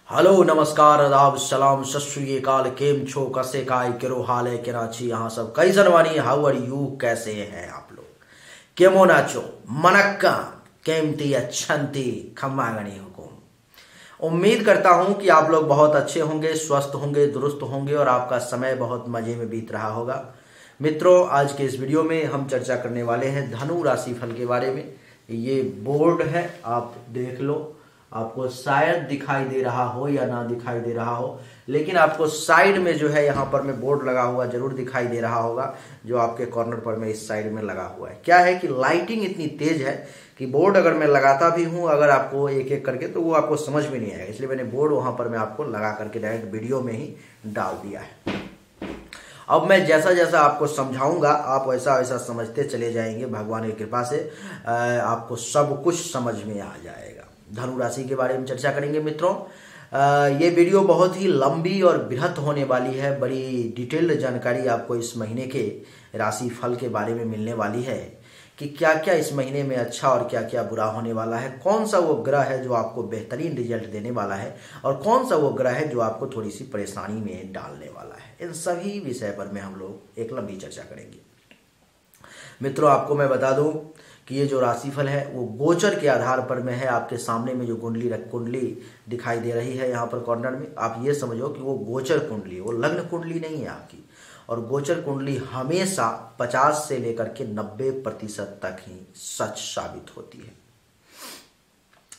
Hello नमस्कार आदाब सलाम सत श्री अकाल केम छो कसे काय केरो हाल है कराची यहाँ सब कई जनवानी हाउ आर यू कैसे हैं आप लोग केमो नाचो मनक्का केमती अच्छंती खम्मागणी हुकुम। उम्मीद करता हूं कि आप लोग बहुत अच्छे होंगे, स्वस्थ होंगे, दुरुस्त होंगे और आपका समय बहुत मजे में बीत रहा होगा। मित्रों, आज के इस वीडियो में हम चर्चा करने वाले हैं धनु राशि फल के बारे में। ये बोर्ड है, आप देख लो, आपको शायद दिखाई दे रहा हो या ना दिखाई दे रहा हो, लेकिन आपको साइड में जो है यहाँ पर में बोर्ड लगा हुआ जरूर दिखाई दे रहा होगा, जो आपके कॉर्नर पर में इस साइड में लगा हुआ है। क्या है कि लाइटिंग इतनी तेज है कि बोर्ड अगर मैं लगाता भी हूँ अगर आपको एक एक करके तो वो आपको समझ में नहीं आएगा, इसलिए मैंने बोर्ड वहां पर मैं आपको लगा करके डायरेक्ट वीडियो में ही डाल दिया है। अब मैं जैसा जैसा आपको समझाऊंगा आप वैसा वैसा समझते चले जाएंगे। भगवान की कृपा से आपको सब कुछ समझ में आ जाएगा। धनु राशि के बारे में चर्चा करेंगे मित्रों। ये वीडियो बहुत ही लंबी और बृहत होने वाली है। बड़ी डिटेल्ड जानकारी आपको इस महीने के राशि फल के बारे में मिलने वाली है कि क्या क्या इस महीने में अच्छा और क्या क्या बुरा होने वाला है, कौन सा वो ग्रह है जो आपको बेहतरीन रिजल्ट देने वाला है और कौन सा वो ग्रह है जो आपको थोड़ी सी परेशानी में डालने वाला है। इन सभी विषय पर में हम लोग एक लंबी चर्चा करेंगे। मित्रों, आपको मैं बता दूं कि ये जो राशिफल है वो गोचर के आधार पर में है। आपके सामने में जो कुंडली दिखाई दे रही है यहाँ पर कॉर्नर में, आप ये समझो कि वो गोचर कुंडली, वो लग्न कुंडली नहीं है आपकी। और गोचर कुंडली हमेशा 50 से लेकर के 90% तक ही सच साबित होती है,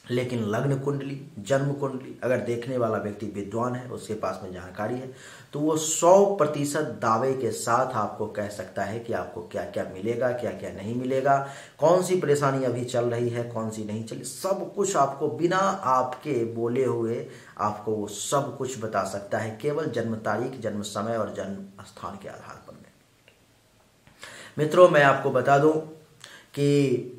लेकिन लग्न कुंडली, जन्म कुंडली अगर देखने वाला व्यक्ति विद्वान है, उसके पास में जानकारी है, तो वो 100% दावे के साथ आपको कह सकता है कि आपको क्या क्या मिलेगा, क्या क्या नहीं मिलेगा, कौन सी परेशानी अभी चल रही है, कौन सी नहीं चली, सब कुछ आपको बिना आपके बोले हुए आपको वो सब कुछ बता सकता है, केवल जन्म तारीख, जन्म समय और जन्म स्थान के आधार पर में। मित्रों, मैं आपको बता दूं कि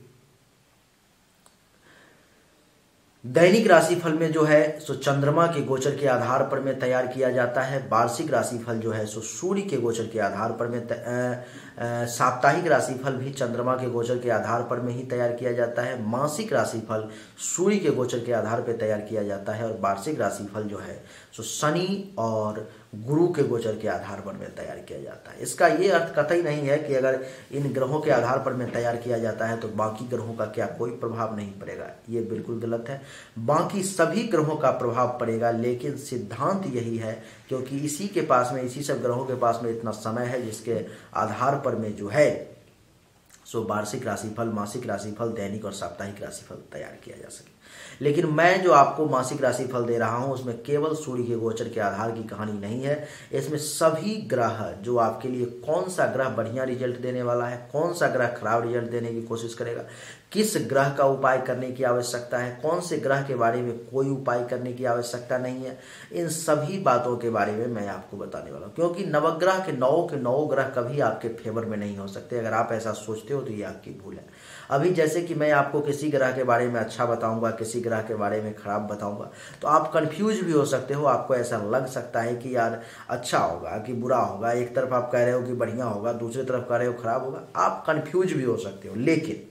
दैनिक राशिफल में जो है सो चंद्रमा के गोचर के आधार पर में तैयार किया जाता है। वार्षिक राशिफल जो है सो सूर्य के गोचर के आधार पर में साप्ताहिक राशिफल भी चंद्रमा के गोचर के आधार पर में ही तैयार किया जाता है। मासिक राशिफल सूर्य के गोचर के आधार पर तैयार किया जाता है और वार्षिक राशिफल जो है सो शनि और गुरु के गोचर के आधार पर में तैयार किया जाता है। इसका ये अर्थ कतई नहीं है कि अगर इन ग्रहों के आधार पर में तैयार किया जाता है तो बाकी ग्रहों का क्या कोई प्रभाव नहीं पड़ेगा, ये बिल्कुल गलत है। बाकी सभी ग्रहों का प्रभाव पड़ेगा, लेकिन सिद्धांत यही है क्योंकि इसी के पास में, इसी सब ग्रहों के पास में इतना समय है जिसके आधार पर में जो है सो वार्षिक राशिफल, मासिक राशिफल, दैनिक और साप्ताहिक राशिफल तैयार किया जा सके। लेकिन मैं जो आपको मासिक राशिफल दे रहा हूं उसमें केवल सूर्य के गोचर के आधार की कहानी नहीं है। इसमें सभी ग्रह जो आपके लिए, कौन सा ग्रह बढ़िया रिजल्ट देने वाला है, कौन सा ग्रह खराब रिजल्ट देने की कोशिश करेगा, किस ग्रह का उपाय करने की आवश्यकता है, कौन से ग्रह के बारे में कोई उपाय करने की आवश्यकता नहीं है, इन सभी बातों के बारे में मैं आपको बताने वाला हूँ। क्योंकि नवग्रह के नौ ग्रह कभी आपके फेवर में नहीं हो सकते। अगर आप ऐसा सोचते हो तो ये आपकी भूल है। अभी जैसे कि मैं आपको किसी ग्रह के बारे में अच्छा बताऊंगा, किसी ग्रह के बारे में खराब बताऊंगा, तो आप कंफ्यूज भी हो सकते हो। आपको ऐसा लग सकता है कि यार अच्छा होगा कि बुरा होगा, एक तरफ आप कह रहे हो कि बढ़िया होगा, दूसरी तरफ कह रहे हो खराब होगा, आप कंफ्यूज भी हो सकते हो। लेकिन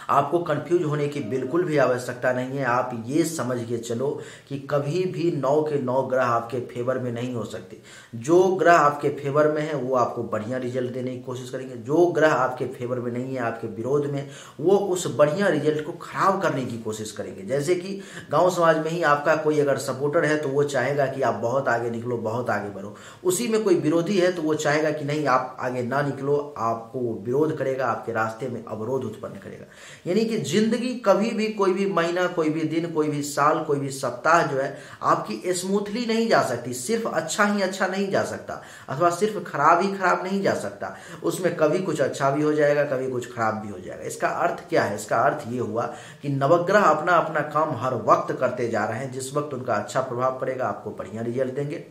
आपको कंफ्यूज होने की बिल्कुल भी आवश्यकता नहीं है। आप ये समझ के चलो कि कभी भी 9 के 9 ग्रह आपके फेवर में नहीं हो सकते। जो ग्रह आपके फेवर में है वो आपको बढ़िया रिजल्ट देने की कोशिश करेंगे, जो ग्रह आपके फेवर में नहीं है, आपके विरोध में, वो उस बढ़िया रिजल्ट को खराब करने की कोशिश करेंगे। जैसे कि गांव समाज में ही आपका कोई अगर सपोर्टर है तो वो चाहेगा कि आप बहुत आगे निकलो, बहुत आगे बढ़ो। उसी में कोई विरोधी है तो वो चाहेगा कि नहीं, आप आगे ना निकलो, आपको विरोध करेगा, आपके रास्ते में अवरोध उत्पन्न करेगा। यानी कि जिंदगी कभी भी, कोई भी महीना, कोई भी दिन, कोई भी साल, कोई भी सप्ताह जो है आपकी स्मूथली नहीं जा सकती। सिर्फ अच्छा ही अच्छा नहीं जा सकता, अथवा सिर्फ खराब ही खराब नहीं जा सकता। उसमें कभी कुछ अच्छा भी हो जाएगा, कभी कुछ खराब भी हो जाएगा। इसका अर्थ क्या है? इसका अर्थ ये हुआ कि नवग्रह अपना अपना काम हर वक्त करते जा रहे हैं। जिस वक्त उनका अच्छा प्रभाव पड़ेगा आपको बढ़िया रिजल्ट देंगे,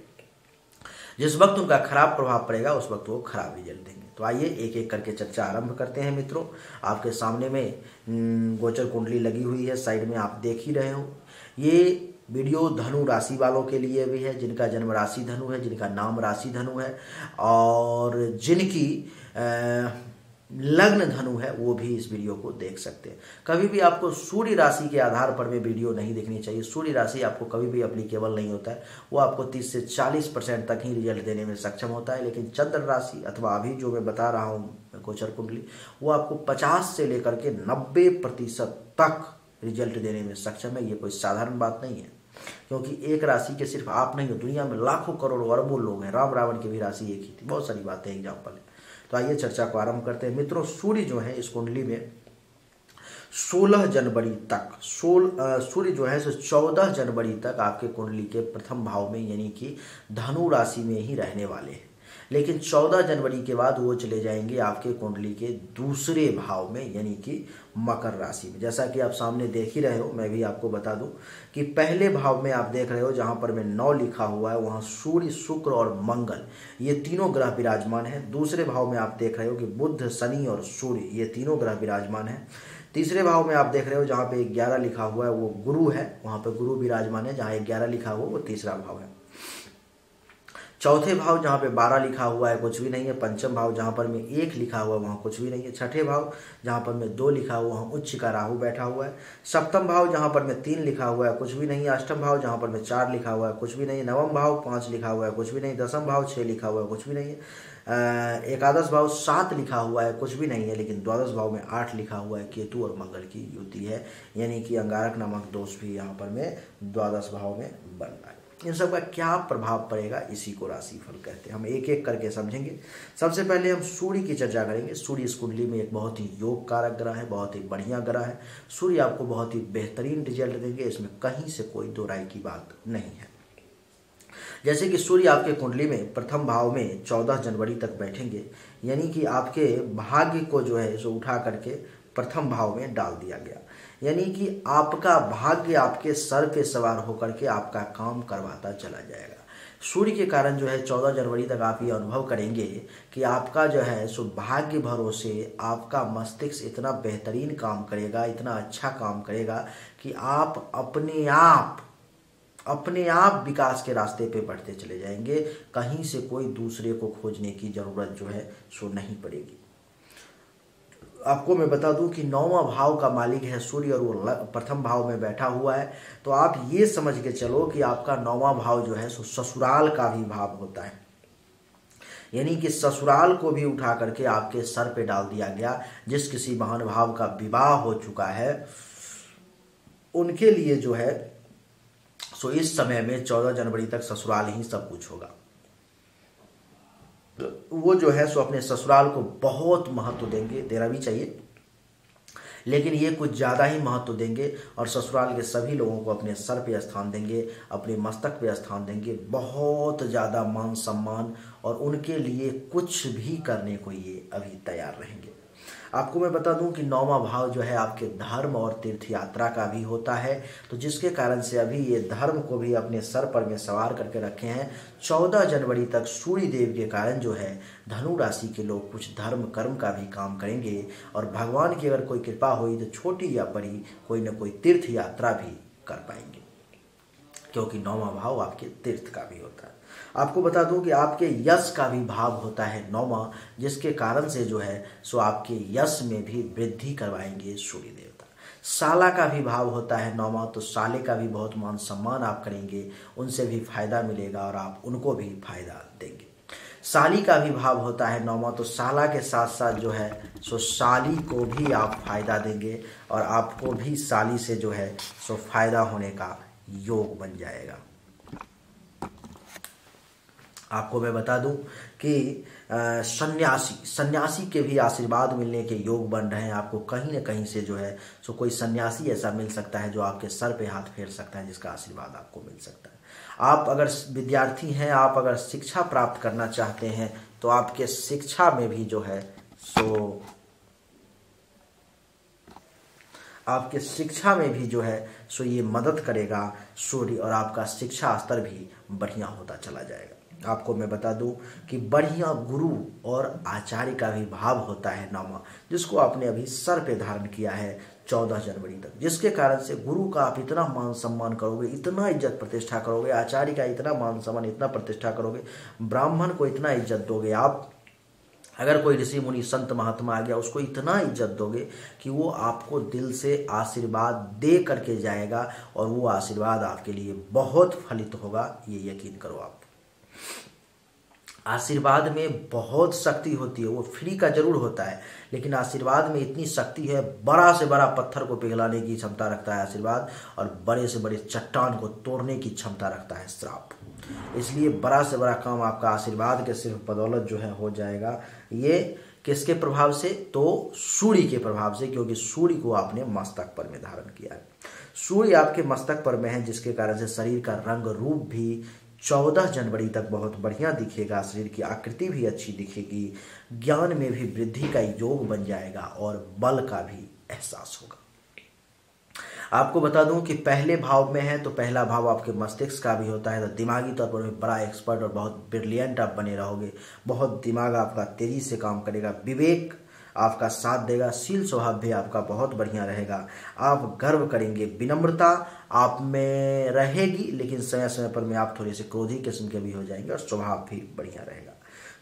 जिस वक्त उनका खराब प्रभाव पड़ेगा उस वक्त वो खराब रिजल्ट देंगे। तो आइए एक एक करके चर्चा आरंभ करते हैं। मित्रों, आपके सामने में गोचर कुंडली लगी हुई है, साइड में आप देख ही रहे हो। ये वीडियो धनु राशि वालों के लिए भी है, जिनका जन्म राशि धनु है, जिनका नाम राशि धनु है और जिनकी लग्न धनु है वो भी इस वीडियो को देख सकते हैं। कभी भी आपको सूर्य राशि के आधार पर में वीडियो नहीं देखनी चाहिए। सूर्य राशि आपको कभी भी एप्लीकेबल नहीं होता है, वो आपको 30 से 40% तक ही रिजल्ट देने में सक्षम होता है। लेकिन चंद्र राशि अथवा अभी जो मैं बता रहा हूँ गोचर कुंडली, वो आपको 50 से लेकर के 90% तक रिजल्ट देने में सक्षम है। ये कोई साधारण बात नहीं है, क्योंकि एक राशि के सिर्फ आप नहीं हो, दुनिया में लाखों करोड़ों अरबों लोग हैं। राम रावण की भी राशि एक ही थी। बहुत सारी बातें एग्जाम्पल है। तो आइए चर्चा को आरंभ करते हैं। मित्रों, सूर्य जो है इस कुंडली में 16 जनवरी तक सूर्य जो है 14 जनवरी तक आपके कुंडली के प्रथम भाव में यानी कि धनु राशि में ही रहने वाले हैं। लेकिन 14 जनवरी के बाद वो चले जाएंगे आपके कुंडली के दूसरे भाव में यानी कि मकर राशि में। जैसा कि आप सामने देख ही रहे हो, मैं भी आपको बता दूं कि पहले भाव में आप देख रहे हो जहां पर में 9 लिखा हुआ है, वहां सूर्य, शुक्र और मंगल ये तीनों ग्रह विराजमान है। दूसरे भाव में आप देख रहे हो कि बुध, शनि और सूर्य ये तीनों ग्रह विराजमान है। तीसरे भाव में आप देख रहे हो जहां पे 11 लिखा हुआ है वो गुरु है, वहां पे गुरु विराजमान है। जहां 11 लिखा हुआ वो तीसरा भाव है। चौथे भाव जहाँ पे 12 लिखा हुआ है कुछ भी नहीं है। पंचम भाव जहाँ पर में 1 लिखा हुआ है वहाँ कुछ भी नहीं है। छठे भाव जहाँ पर में 2 लिखा हुआ वहाँ उच्च का राहु बैठा हुआ है। सप्तम भाव जहाँ पर में 3 लिखा हुआ है कुछ भी नहीं है। अष्टम भाव जहाँ पर में 4 लिखा हुआ है कुछ भी नहीं है। नवम भाव 5 लिखा हुआ है कुछ भी नहीं। दसम भाव 6 लिखा हुआ है कुछ भी नहीं है। एकादश भाव 7 लिखा हुआ है कुछ भी नहीं है। लेकिन द्वादश भाव में 8 लिखा हुआ है। केतु और मंगल की युति है, यानी कि अंगारक नामक दोष भी यहाँ पर में द्वादश भाव में बन रहा है। इन सब का क्या प्रभाव पड़ेगा, इसी को राशिफल कहते हैं। हम एक एक करके समझेंगे। सबसे पहले हम सूर्य की चर्चा करेंगे। सूर्य इस कुंडली में एक बहुत ही योग कारक ग्रह है, बहुत ही बढ़िया ग्रह है। सूर्य आपको बहुत ही बेहतरीन रिजल्ट देंगे, इसमें कहीं से कोई दो राय की बात नहीं है। जैसे कि सूर्य आपके कुंडली में प्रथम भाव में 14 जनवरी तक बैठेंगे, यानी कि आपके भाग्य को जो है सो उठा करके प्रथम भाव में डाल दिया गया, यानी कि आपका भाग्य आपके सर पे सवार होकर के आपका काम करवाता चला जाएगा। सूर्य के कारण जो है 14 जनवरी तक आप ये अनुभव करेंगे कि आपका जो है सो भाग्य भरोसे आपका मस्तिष्क इतना बेहतरीन काम करेगा, इतना अच्छा काम करेगा कि आप अपने आप विकास के रास्ते पे बढ़ते चले जाएंगे। कहीं से कोई दूसरे को खोजने की जरूरत जो है सो नहीं पड़ेगी। आपको मैं बता दूं कि 9वां भाव का मालिक है सूर्य और वो प्रथम भाव में बैठा हुआ है। तो आप ये समझ के चलो कि आपका 9वां भाव जो है सो ससुराल का भी भाव होता है, यानी कि ससुराल को भी उठा करके आपके सर पे डाल दिया गया। जिस किसी महानुभाव का विवाह हो चुका है उनके लिए जो है सो इस समय में 14 जनवरी तक ससुराल ही सब कुछ होगा। वो जो है सो अपने ससुराल को बहुत महत्व देंगे, देना भी चाहिए, लेकिन ये कुछ ज़्यादा ही महत्व देंगे और ससुराल के सभी लोगों को अपने सर पे स्थान देंगे, अपने मस्तक पे स्थान देंगे। बहुत ज़्यादा मान सम्मान और उनके लिए कुछ भी करने को ये अभी तैयार रहेंगे। आपको मैं बता दूं कि 9वां भाव जो है आपके धर्म और तीर्थ यात्रा का भी होता है, तो जिसके कारण से अभी ये धर्म को भी अपने सर पर में सवार करके रखे हैं। 14 जनवरी तक सूर्य देव के कारण जो है धनु राशि के लोग कुछ धर्म कर्म का भी काम करेंगे और भगवान की अगर कोई कृपा हुई तो छोटी या बड़ी कोई न कोई तीर्थ यात्रा भी कर पाएंगे, क्योंकि 9वां भाव आपके तीर्थ का भी होता है। आपको बता दूं कि आपके यश का भी भाव होता है 9वां, जिसके कारण से जो है सो आपके यश में भी वृद्धि करवाएंगे सूर्य देवता। साला का भी भाव होता है 9वां, तो साले का भी बहुत मान सम्मान आप करेंगे, उनसे भी फायदा मिलेगा और आप उनको भी फायदा देंगे। साली का भी भाव होता है 9वां, तो साला के साथ साथ जो है सो साली को भी आप फायदा देंगे और आपको भी साली से जो है सो फायदा होने का योग बन जाएगा। आपको मैं बता दूं कि सन्यासी के भी आशीर्वाद मिलने के योग बन रहे हैं। आपको कहीं न कहीं से जो है सो कोई सन्यासी ऐसा मिल सकता है जो आपके सर पे हाथ फेर सकता है, जिसका आशीर्वाद आपको मिल सकता है। आप अगर विद्यार्थी हैं, आप अगर शिक्षा प्राप्त करना चाहते हैं, तो आपके शिक्षा में भी जो है सो आपके शिक्षा में भी जो है सो ये मदद करेगा सूर्य, और आपका शिक्षा स्तर भी बढ़िया होता चला जाएगा। आपको मैं बता दूं कि बढ़िया गुरु और आचार्य का भी भाव होता है 9वां, जिसको आपने अभी सर पे धारण किया है 14 जनवरी तक, जिसके कारण से गुरु का आप इतना मान सम्मान करोगे, इतना इज्जत प्रतिष्ठा करोगे, आचार्य का इतना मान सम्मान इतना प्रतिष्ठा करोगे, ब्राह्मण को इतना इज्जत दोगे आप अगर कोई ऋषि मुनि संत महात्मा आ गया, उसको इतना इज्जत दोगे कि वो आपको दिल से आशीर्वाद दे करके जाएगा और वो आशीर्वाद आपके लिए बहुत फलित होगा, ये यकीन करो आप। आशीर्वाद में बहुत शक्ति होती है, वो फ्री का जरूर होता है, लेकिन आशीर्वाद में इतनी शक्ति है, बड़ा से बड़ा पत्थर को पिघलाने की क्षमता रखता है आशीर्वाद, और बड़े से बड़े चट्टान को तोड़ने की क्षमता रखता है श्राप। इसलिए बड़ा से बड़ा काम आपका आशीर्वाद के सिर्फ बदौलत जो है हो जाएगा। ये किसके प्रभाव से? तो सूर्य के प्रभाव से, क्योंकि सूर्य को आपने मस्तक पर में धारण किया है। सूर्य आपके मस्तक पर में है, जिसके कारण से शरीर का रंग रूप भी 14 जनवरी तक बहुत बढ़िया दिखेगा, शरीर की आकृति भी अच्छी दिखेगी, ज्ञान में भी वृद्धि का योग बन जाएगा और बल का भी एहसास होगा। आपको बता दूं कि पहले भाव में है तो पहला भाव आपके मस्तिष्क का भी होता है, तो दिमागी तौर पर बड़ा एक्सपर्ट और बहुत ब्रिलियंट आप बने रहोगे, बहुत दिमाग आपका तेजी से काम करेगा, विवेक आपका साथ देगा, शील स्वभाव भी आपका बहुत बढ़िया रहेगा, आप गर्व करेंगे, विनम्रता आप में रहेगी, लेकिन समय समय पर में आप थोड़े से क्रोधी किस्म के भी हो जाएंगे और स्वभाव भी बढ़िया रहेगा।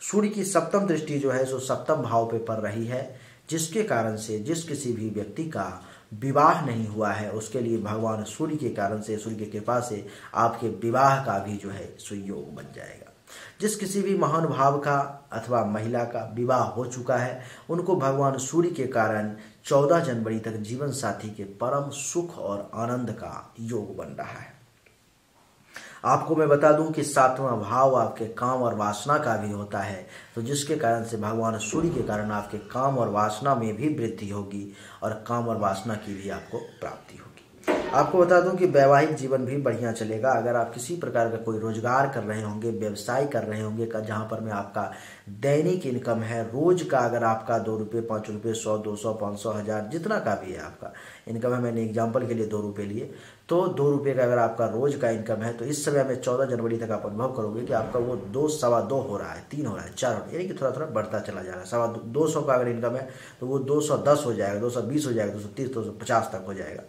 सूर्य की सप्तम दृष्टि जो है सो सप्तम भाव पे पड़ रही है, जिसके कारण से जिस किसी भी व्यक्ति का विवाह नहीं हुआ है उसके लिए भगवान सूर्य के कारण से, सूर्य की कृपा से आपके विवाह का भी जो है सुयोग बन जाएगा। जिस किसी भी महान भाव का अथवा महिला का विवाह हो चुका है, उनको भगवान सूर्य के कारण 14 जनवरी तक जीवन साथी के परम सुख और आनंद का योग बन रहा है। आपको मैं बता दूं कि 7वां भाव आपके काम और वासना का भी होता है, तो जिसके कारण से भगवान सूर्य के कारण आपके काम और वासना में भी वृद्धि होगी और काम और वासना की भी आपको प्राप्ति होगी। आपको बता दूं कि वैवाहिक जीवन भी बढ़िया चलेगा। अगर आप किसी प्रकार का कोई रोजगार कर रहे होंगे, व्यवसाय कर रहे होंगे, जहां पर में आपका दैनिक इनकम है, रोज का अगर आपका 2 रुपये 5 रुपये 100 200 500 1000 जितना का भी है आपका इनकम है, मैंने एग्जाम्पल के लिए 2 रुपये लिए, तो 2 रुपये का अगर आपका रोज का इनकम है, तो इस समय में 14 जनवरी तक आप अनुभव करोगे कि आपका वो 2 सवा 2 हो रहा है, 3 हो रहा है, 4 हो रहा है, यानी कि थोड़ा थोड़ा बढ़ता चला जा रहा है। 200 का अगर इनकम है तो वो 210 हो जाएगा, 220 हो जाएगा, 230 250 तक हो जाएगा,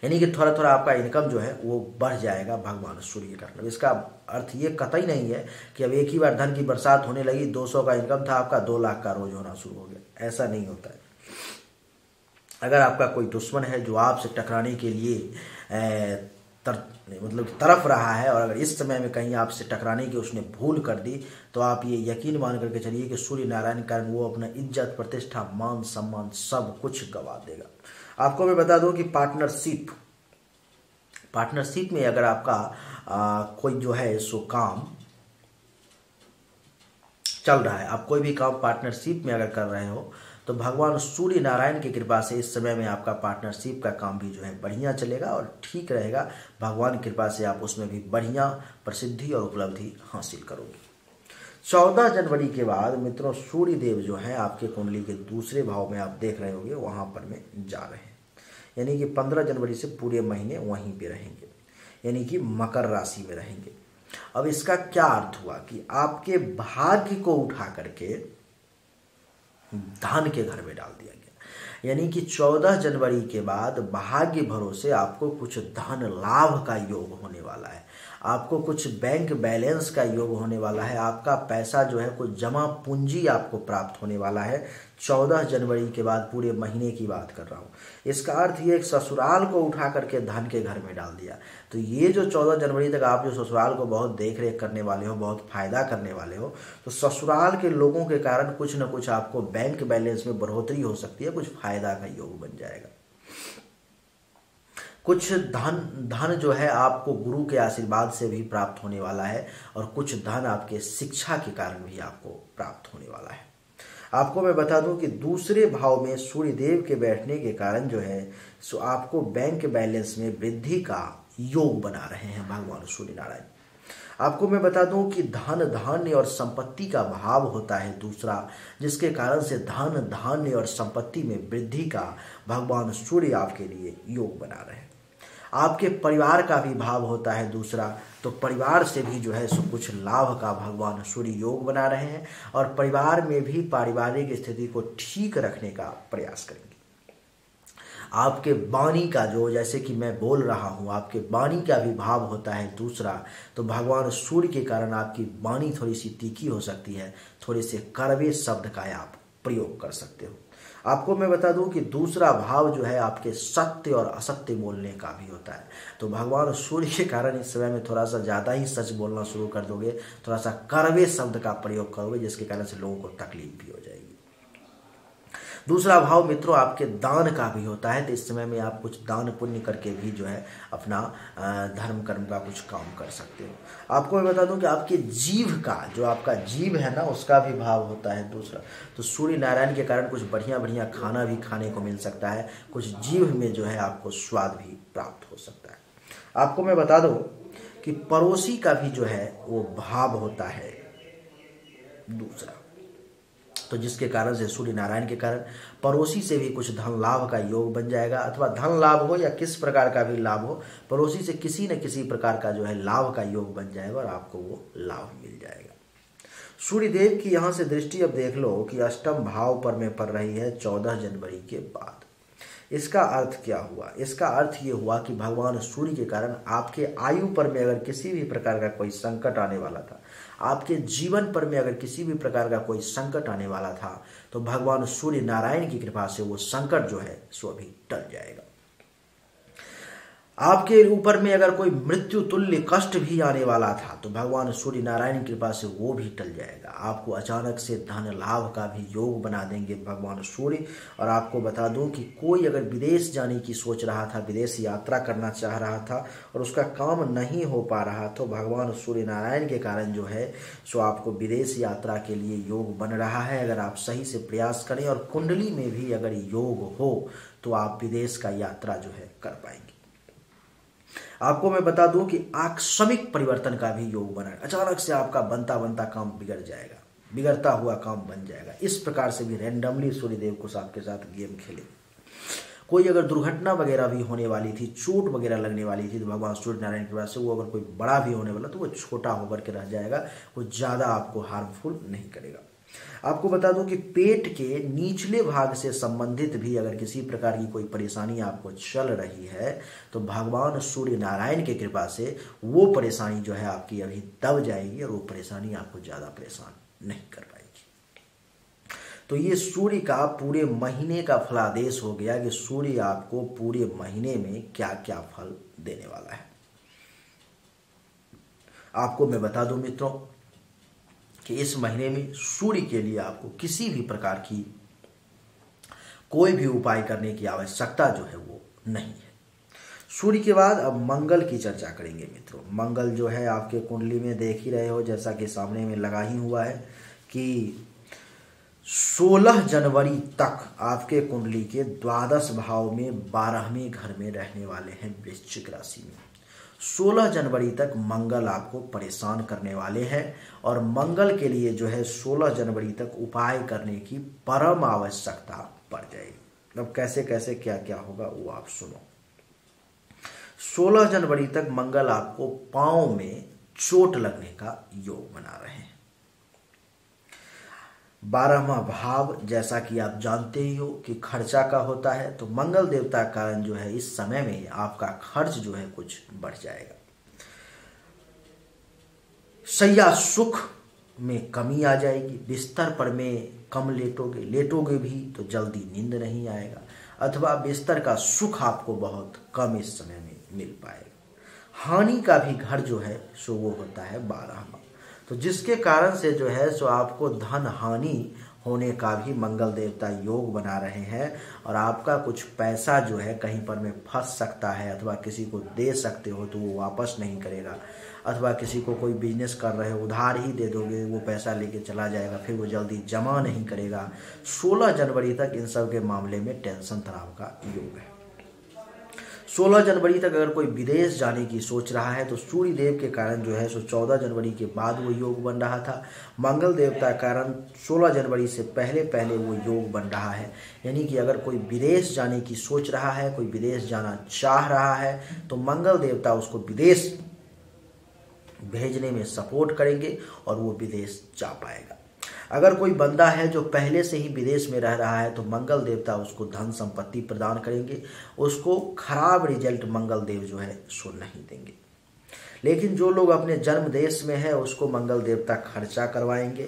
यानी कि थोड़ा थोड़ा आपका इनकम जो है वो बढ़ जाएगा भगवान सूर्य के कारण। इसका अर्थ ये कतई नहीं है कि अब एक ही बार धन की बरसात होने लगी, 200 का इनकम था आपका 2 लाख का रोज होना शुरू हो गया, ऐसा नहीं होता है। अगर आपका कोई दुश्मन है जो आपसे टकराने के लिए तरफ रहा है, और अगर इस समय में कहीं आपसे टकराने की उसने भूल कर दी, तो आप ये यकीन मान करके चलिए कि सूर्य नारायण के कारण वो अपना इज्जत प्रतिष्ठा मान सम्मान सब कुछ गवा देगा। आपको मैं बता दूं कि पार्टनरशिप में अगर आपका कोई जो है सो काम चल रहा है, आप कोई भी काम पार्टनरशिप में अगर कर रहे हो, तो भगवान सूर्य नारायण की कृपा से इस समय में आपका पार्टनरशिप का काम भी जो है बढ़िया चलेगा और ठीक रहेगा। भगवान की कृपा से आप उसमें भी बढ़िया प्रसिद्धि और उपलब्धि हासिल करोगे। 14 जनवरी के बाद मित्रों सूर्य देव जो है आपके कुंडली के दूसरे भाव में आप देख रहे होंगे वहां पर में जा रहे हैं, यानी कि 15 जनवरी से पूरे महीने वहीं पे रहेंगे, यानी कि मकर राशि में रहेंगे। अब इसका क्या अर्थ हुआ कि आपके भाग्य को उठा करके धन के घर में डाल दिया गया, यानी कि 14 जनवरी के बाद भाग्य भरोसे आपको कुछ धन लाभ का योग होने वाला है, आपको कुछ बैंक बैलेंस का योग होने वाला है, आपका पैसा जो है कुछ जमा पूंजी आपको प्राप्त होने वाला है 14 जनवरी के बाद, पूरे महीने की बात कर रहा हूँ। इसका अर्थ ये ससुराल को उठा करके धन के घर में डाल दिया। तो ये जो 14 जनवरी तक आप जो ससुराल को बहुत देख रेख करने वाले हो, बहुत फायदा करने वाले हो, तो ससुराल के लोगों के कारण कुछ न कुछ आपको बैंक बैलेंस में बढ़ोतरी हो सकती है, कुछ फायदा का योग बन जाएगा। कुछ धन जो है आपको गुरु के आशीर्वाद से भी प्राप्त होने वाला है, और कुछ धन आपके शिक्षा के कारण भी आपको प्राप्त होने वाला है। आपको मैं बता दूं कि दूसरे भाव में सूर्य देव के बैठने के कारण जो है सो आपको बैंक बैलेंस में वृद्धि का योग बना रहे हैं भगवान सूर्य नारायण। आपको मैं बता दूं कि धन धान्य और संपत्ति का भाव होता है दूसरा, जिसके कारण से धन धान्य और संपत्ति में वृद्धि का भगवान सूर्य आपके लिए योग बना रहे हैं। आपके परिवार का भी भाव होता है दूसरा, तो परिवार से भी जो है सो कुछ लाभ का भगवान सूर्य योग बना रहे हैं, और परिवार में भी पारिवारिक स्थिति को ठीक रखने का प्रयास करेंगे। आपके वाणी का जो, जैसे कि मैं बोल रहा हूँ, आपके वाणी का भी भाव होता है दूसरा। तो भगवान सूर्य के कारण आपकी वाणी थोड़ी सी तीखी हो सकती है, थोड़े से कड़वे शब्द का आप प्रयोग कर सकते हो। आपको मैं बता दूं कि दूसरा भाव जो है आपके सत्य और असत्य बोलने का भी होता है। तो भगवान सूर्य के कारण इस समय में थोड़ा सा ज़्यादा ही सच बोलना शुरू कर दोगे, थोड़ा सा कड़वे शब्द का प्रयोग करोगे, जिसके कारण से लोगों को तकलीफ भी हो जाएगी। दूसरा भाव मित्रों आपके दान का भी होता है। तो इस समय में आप कुछ दान पुण्य करके भी जो है अपना धर्म कर्म का कुछ काम कर सकते हो। आपको मैं बता दूं कि आपके जीव का, जो आपका जीव है ना, उसका भी भाव होता है दूसरा। तो सूर्य नारायण के कारण कुछ बढ़िया बढ़िया खाना भी खाने को मिल सकता है, कुछ जीव में जो है आपको स्वाद भी प्राप्त हो सकता है। आपको मैं बता दूं कि पड़ोसी का भी जो है वो भाव होता है दूसरा। तो जिसके कारण से सूर्य नारायण के कारण पड़ोसी से भी कुछ धन लाभ का योग बन जाएगा, अथवा धन लाभ हो या किस प्रकार का भी लाभ हो, पड़ोसी से किसी न किसी प्रकार का जो है लाभ का योग बन जाएगा और आपको वो लाभ मिल जाएगा। सूर्य देव की यहाँ से दृष्टि अब देख लो कि अष्टम भाव पर में पड़ रही है 14 जनवरी के बाद। इसका अर्थ क्या हुआ? इसका अर्थ ये हुआ कि भगवान सूर्य के कारण आपके आयु पर में अगर किसी भी प्रकार का कोई संकट आने वाला था, आपके जीवन पर में अगर किसी भी प्रकार का कोई संकट आने वाला था, तो भगवान सूर्य नारायण की कृपा से वो संकट जो है सो अभी टल जाएगा। आपके ऊपर में अगर कोई मृत्यु तुल्य कष्ट भी आने वाला था, तो भगवान सूर्य नारायण की कृपा से वो भी टल जाएगा। आपको अचानक से धन लाभ का भी योग बना देंगे भगवान सूर्य। और आपको बता दूं कि कोई अगर विदेश जाने की सोच रहा था, विदेश यात्रा करना चाह रहा था और उसका काम नहीं हो पा रहा, तो भगवान सूर्य नारायण के कारण जो है सो आपको विदेश यात्रा के लिए योग बन रहा है। अगर आप सही से प्रयास करें और कुंडली में भी अगर योग हो, तो आप विदेश का यात्रा जो है कर पाएंगे। आपको मैं बता दूं कि आकस्मिक परिवर्तन का भी योग बना है। अचानक से आपका बनता बनता काम बिगड़ जाएगा, बिगड़ता हुआ काम बन जाएगा। इस प्रकार से भी रैंडमली सूर्यदेव कुछ आपके साथ गेम खेले। कोई अगर दुर्घटना वगैरह भी होने वाली थी, चोट वगैरह लगने वाली थी, तो भगवान सूर्य नारायण की वजह से वो अगर कोई बड़ा भी होने वाला, तो वो छोटा होकर के रह जाएगा, वो ज़्यादा आपको हार्मफुल नहीं करेगा। आपको बता दूं कि पेट के निचले भाग से संबंधित भी अगर किसी प्रकार की कोई परेशानी आपको चल रही है, तो भगवान सूर्य नारायण की कृपा से वो परेशानी जो है आपकी अभी दब जाएगी और वो परेशानी आपको ज़्यादा परेशान नहीं कर पाएगी। तो ये सूर्य का पूरे महीने का फलादेश हो गया कि सूर्य आपको पूरे महीने में क्या क्या फल देने वाला है। आपको मैं बता दूं मित्रों कि इस महीने में सूर्य के लिए आपको किसी भी प्रकार की कोई भी उपाय करने की आवश्यकता जो है वो नहीं है। सूर्य के बाद अब मंगल की चर्चा करेंगे मित्रों। मंगल जो है आपके कुंडली में देख ही रहे हो, जैसा कि सामने में लगा ही हुआ है कि 16 जनवरी तक आपके कुंडली के द्वादश भाव में 12वें घर में रहने वाले हैं वृश्चिक राशि में। 16 जनवरी तक मंगल आपको परेशान करने वाले हैं और मंगल के लिए जो है 16 जनवरी तक उपाय करने की परम आवश्यकता पड़ जाएगी। अब कैसे कैसे क्या क्या होगा वो आप सुनो। 16 जनवरी तक मंगल आपको पांव में चोट लगने का योग बना रहे हैं। 12वां भाव जैसा कि आप जानते ही हो कि खर्चा का होता है, तो मंगल देवता का कारण जो है इस समय में आपका खर्च जो है कुछ बढ़ जाएगा। शैया सुख में कमी आ जाएगी, बिस्तर पर में कम लेटोगे भी तो जल्दी नींद नहीं आएगा, अथवा बिस्तर का सुख आपको बहुत कम इस समय में मिल पाएगा। हानि का भी घर जो है सो वो होता है 12वां, तो जिसके कारण से जो है सो आपको धन हानि होने का भी मंगल देवता योग बना रहे हैं और आपका कुछ पैसा जो है कहीं पर में फंस सकता है, अथवा किसी को दे सकते हो तो वो वापस नहीं करेगा, अथवा किसी को कोई बिजनेस कर रहे हो उधार ही दे दोगे, वो पैसा लेके चला जाएगा, फिर वो जल्दी जमा नहीं करेगा। 16 जनवरी तक इन सब के मामले में टेंशन तनाव का योग है। 16 जनवरी तक अगर कोई विदेश जाने की सोच रहा है, तो सूर्य देव के कारण जो है सो 14 जनवरी के बाद वो योग बन रहा था। मंगल देवता कारण 16 जनवरी से पहले पहले वो योग बन रहा है। यानी कि अगर कोई विदेश जाने की सोच रहा है, कोई विदेश जाना चाह रहा है, तो मंगल देवता उसको विदेश भेजने में सपोर्ट करेंगे और वो विदेश जा पाएगा। अगर कोई बंदा है जो पहले से ही विदेश में रह रहा है तो मंगल देवता उसको धन संपत्ति प्रदान करेंगे, उसको खराब रिजल्ट मंगल देव जो है सो नहीं देंगे। लेकिन जो लोग अपने जन्म देश में है उसको मंगल देवता खर्चा करवाएंगे,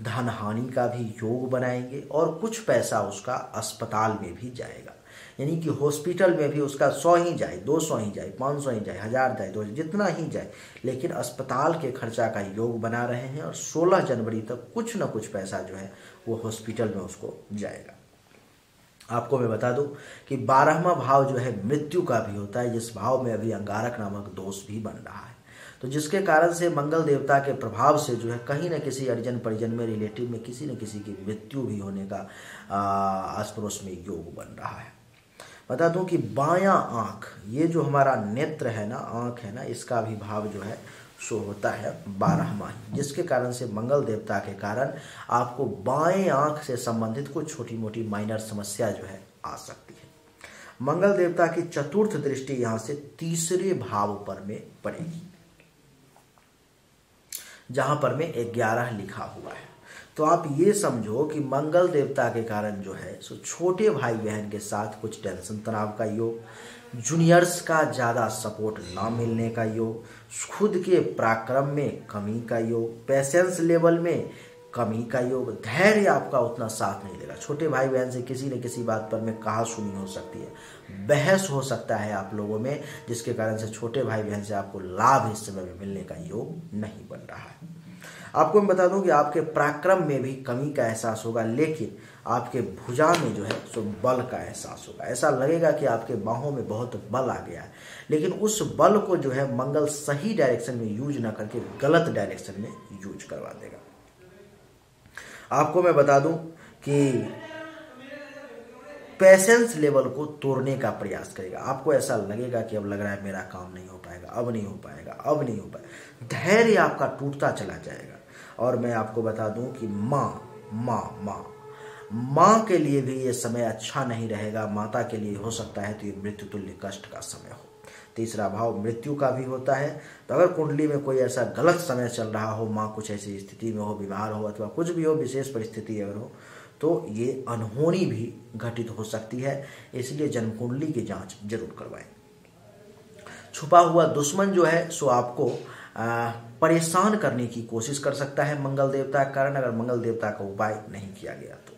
धन हानि का भी योग बनाएंगे और कुछ पैसा उसका अस्पताल में भी जाएगा। यानी कि हॉस्पिटल में भी उसका 100 ही जाए, 200 ही जाए, 500 ही जाए, 1000 जाए, 2000 जितना ही जाए, लेकिन अस्पताल के खर्चा का योग बना रहे हैं और 16 जनवरी तक कुछ ना कुछ पैसा जो है वो हॉस्पिटल में उसको जाएगा। आपको मैं बता दूं कि 12वां भाव जो है मृत्यु का भी होता है, जिस भाव में अभी अंगारक नामक दोष भी बन रहा है। तो जिसके कारण से मंगल देवता के प्रभाव से जो है कहीं न किसी परिजन परिजन में, रिलेटिव में किसी न किसी की मृत्यु भी होने का आस पड़ोस में योग बन रहा है। बता दूं कि बायां आंख, ये जो हमारा नेत्र है ना, आंख है ना, इसका भी भाव जो है सो होता है 12वां, जिसके कारण से मंगल देवता के कारण आपको बाएं आंख से संबंधित कुछ छोटी मोटी माइनर समस्या जो है आ सकती है। मंगल देवता की चतुर्थ दृष्टि यहां से तीसरे भाव पर में पड़ेगी, जहां पर में 11 लिखा हुआ है। तो आप ये समझो कि मंगल देवता के कारण जो है सो छोटे भाई बहन के साथ कुछ टेंशन तनाव का योग, जूनियर्स का ज़्यादा सपोर्ट ना मिलने का योग, खुद के पराक्रम में कमी का योग, पेशेंस लेवल में कमी का योग, धैर्य आपका उतना साथ नहीं देगा। छोटे भाई बहन से किसी न किसी बात पर में कहा सुनी हो सकती है, बहस हो सकता है आप लोगों में, जिसके कारण से छोटे भाई बहन से आपको लाभ इस समय में मिलने का योग नहीं बन रहा है। आपको मैं बता दूं कि आपके पराक्रम में भी कमी का एहसास होगा, लेकिन आपके भुजा में जो है सो बल का एहसास होगा। ऐसा लगेगा कि आपके बाहों में बहुत बल आ गया है, लेकिन उस बल को जो है मंगल सही डायरेक्शन में यूज ना करके गलत डायरेक्शन में यूज करवा देगा। आपको मैं बता दूं कि पेशेंस लेवल को तोड़ने का प्रयास करेगा। आपको ऐसा लगेगा कि अब लग रहा है मेरा काम नहीं हो पाएगा, अब नहीं हो पाएगा, अब नहीं हो पाएगा, धैर्य आपका टूटता चला जाएगा। और मैं आपको बता दूं कि माँ के लिए भी ये समय अच्छा नहीं रहेगा। माता के लिए हो सकता है तो ये मृत्यु तुल्य कष्ट का समय हो। तीसरा भाव मृत्यु का भी होता है, तो अगर कुंडली में कोई ऐसा गलत समय चल रहा हो, माँ कुछ ऐसी स्थिति में हो, बीमार हो अथवा कुछ भी हो, विशेष परिस्थिति अगर हो, तो ये अनहोनी भी घटित हो सकती है। इसलिए जन्म कुंडली की जांच जरूर करवाएं। छुपा हुआ दुश्मन जो है सो आपको परेशान करने की कोशिश कर सकता है मंगल देवता के कारण, अगर मंगल देवता का उपाय नहीं किया गया तो।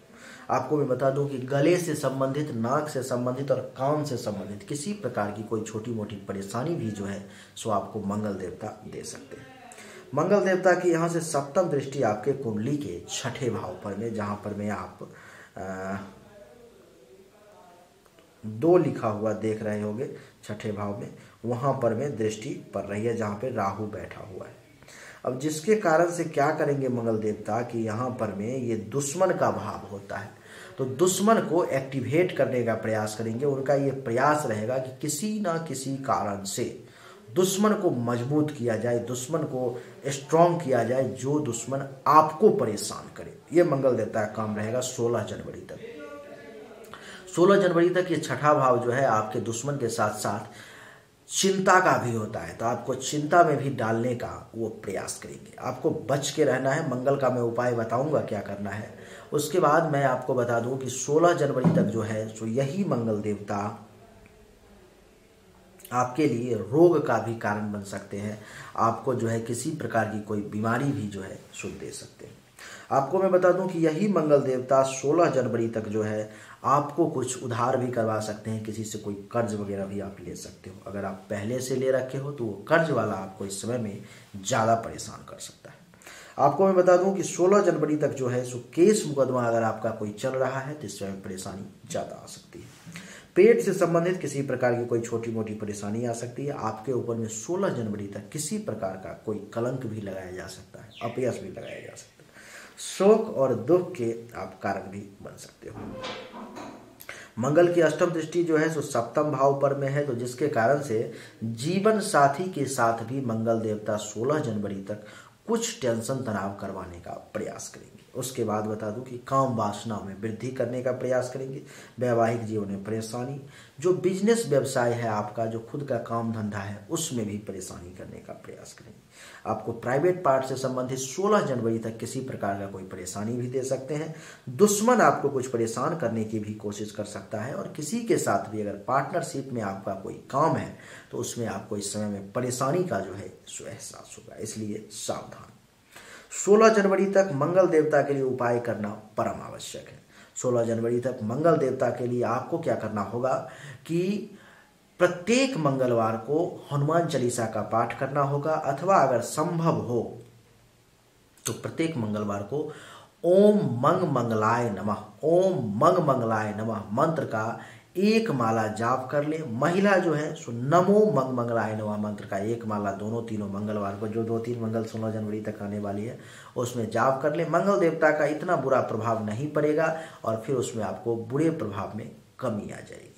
आपको मैं बता दूं कि गले से संबंधित, नाक से संबंधित और कान से संबंधित किसी प्रकार की कोई छोटी मोटी परेशानी भी जो है सो आपको मंगल देवता दे सकते हैं। मंगल देवता की यहाँ से सप्तम दृष्टि आपके कुंडली के छठे भाव पर में, जहां पर में आप 2 लिखा हुआ देख रहे होंगे छठे भाव में, वहां पर में दृष्टि पड़ रही है, जहां पे राहु बैठा हुआ है। अब जिसके कारण से क्या करेंगे मंगल देवता कि यहाँ पर में ये दुश्मन का भाव होता है, तो दुश्मन को एक्टिवेट करने का प्रयास करेंगे। उनका ये प्रयास रहेगा कि किसी ना किसी कारण से दुश्मन को मजबूत किया जाए, दुश्मन को स्ट्रॉन्ग किया जाए, जो दुश्मन आपको परेशान करे। ये मंगल देवता का काम रहेगा 16 जनवरी तक। 16 जनवरी तक ये छठा भाव जो है आपके दुश्मन के साथ साथ चिंता का भी होता है, तो आपको चिंता में भी डालने का वो प्रयास करेंगे। आपको बच के रहना है। मंगल का मैं उपाय बताऊंगा क्या करना है। उसके बाद मैं आपको बता दूं कि 16 जनवरी तक जो है सो यही मंगल देवता आपके लिए रोग का भी कारण बन सकते हैं। आपको जो है किसी प्रकार की कोई बीमारी भी जो है सो दे सकते हैं। आपको मैं बता दूं कि यही मंगल देवता 16 जनवरी तक जो है आपको कुछ उधार भी करवा सकते हैं। किसी से कोई कर्ज वगैरह भी आप ले सकते हो। अगर आप पहले से ले रखे हो तो वो कर्ज वाला आपको इस समय में ज़्यादा परेशान कर सकता है। आपको मैं बता दूं कि 16 जनवरी तक जो है सो केस मुकदमा अगर आपका कोई चल रहा है तो इस समय परेशानी ज़्यादा आ सकती है। पेट से संबंधित किसी प्रकार की कोई छोटी मोटी परेशानी आ सकती है। आपके ऊपर में 16 जनवरी तक किसी प्रकार का कोई कलंक भी लगाया जा सकता है, अपयश भी लगाया जा सकता है। शोक और दुख के आप कारण भी बन सकते हो। मंगल की अष्टम दृष्टि जो है सो सप्तम भाव पर में है, तो जिसके कारण से जीवन साथी के साथ भी मंगल देवता 16 जनवरी तक कुछ टेंशन तनाव करवाने का प्रयास करेंगे। उसके बाद बता दूं कि काम वासना में वृद्धि करने का प्रयास करेंगे। वैवाहिक जीवन में परेशानी, जो बिजनेस व्यवसाय है आपका, जो खुद का काम धंधा है, उसमें भी परेशानी करने का प्रयास करेंगे। आपको प्राइवेट पार्ट से संबंधित 16 जनवरी तक किसी प्रकार का कोई परेशानी भी दे सकते हैं। दुश्मन आपको कुछ परेशान करने की भी कोशिश कर सकता है, और किसी के साथ भी अगर पार्टनरशिप में आपका कोई काम है तो उसमें आपको इस समय में परेशानी का जो है सो एहसास होगा, इसलिए सावधान। 16 जनवरी तक मंगल देवता के लिए उपाय करना परम आवश्यक है। 16 जनवरी तक मंगल देवता के लिए आपको क्या करना होगा कि प्रत्येक मंगलवार को हनुमान चालीसा का पाठ करना होगा, अथवा अगर संभव हो तो प्रत्येक मंगलवार को ओम मंग मंगलाय नमः, ओम मंग मंगलाय नमः मंत्र का एक माला जाप कर ले। महिला जो है सो नमो मंग मंगलाय नमः मंत्र का एक माला दोनों तीनों मंगलवार को, जो 2-3 मंगल 16 जनवरी तक आने वाली है, उसमें जाप कर ले। मंगल देवता का इतना बुरा प्रभाव नहीं पड़ेगा और फिर उसमें आपको बुरे प्रभाव में कमी आ जाएगी।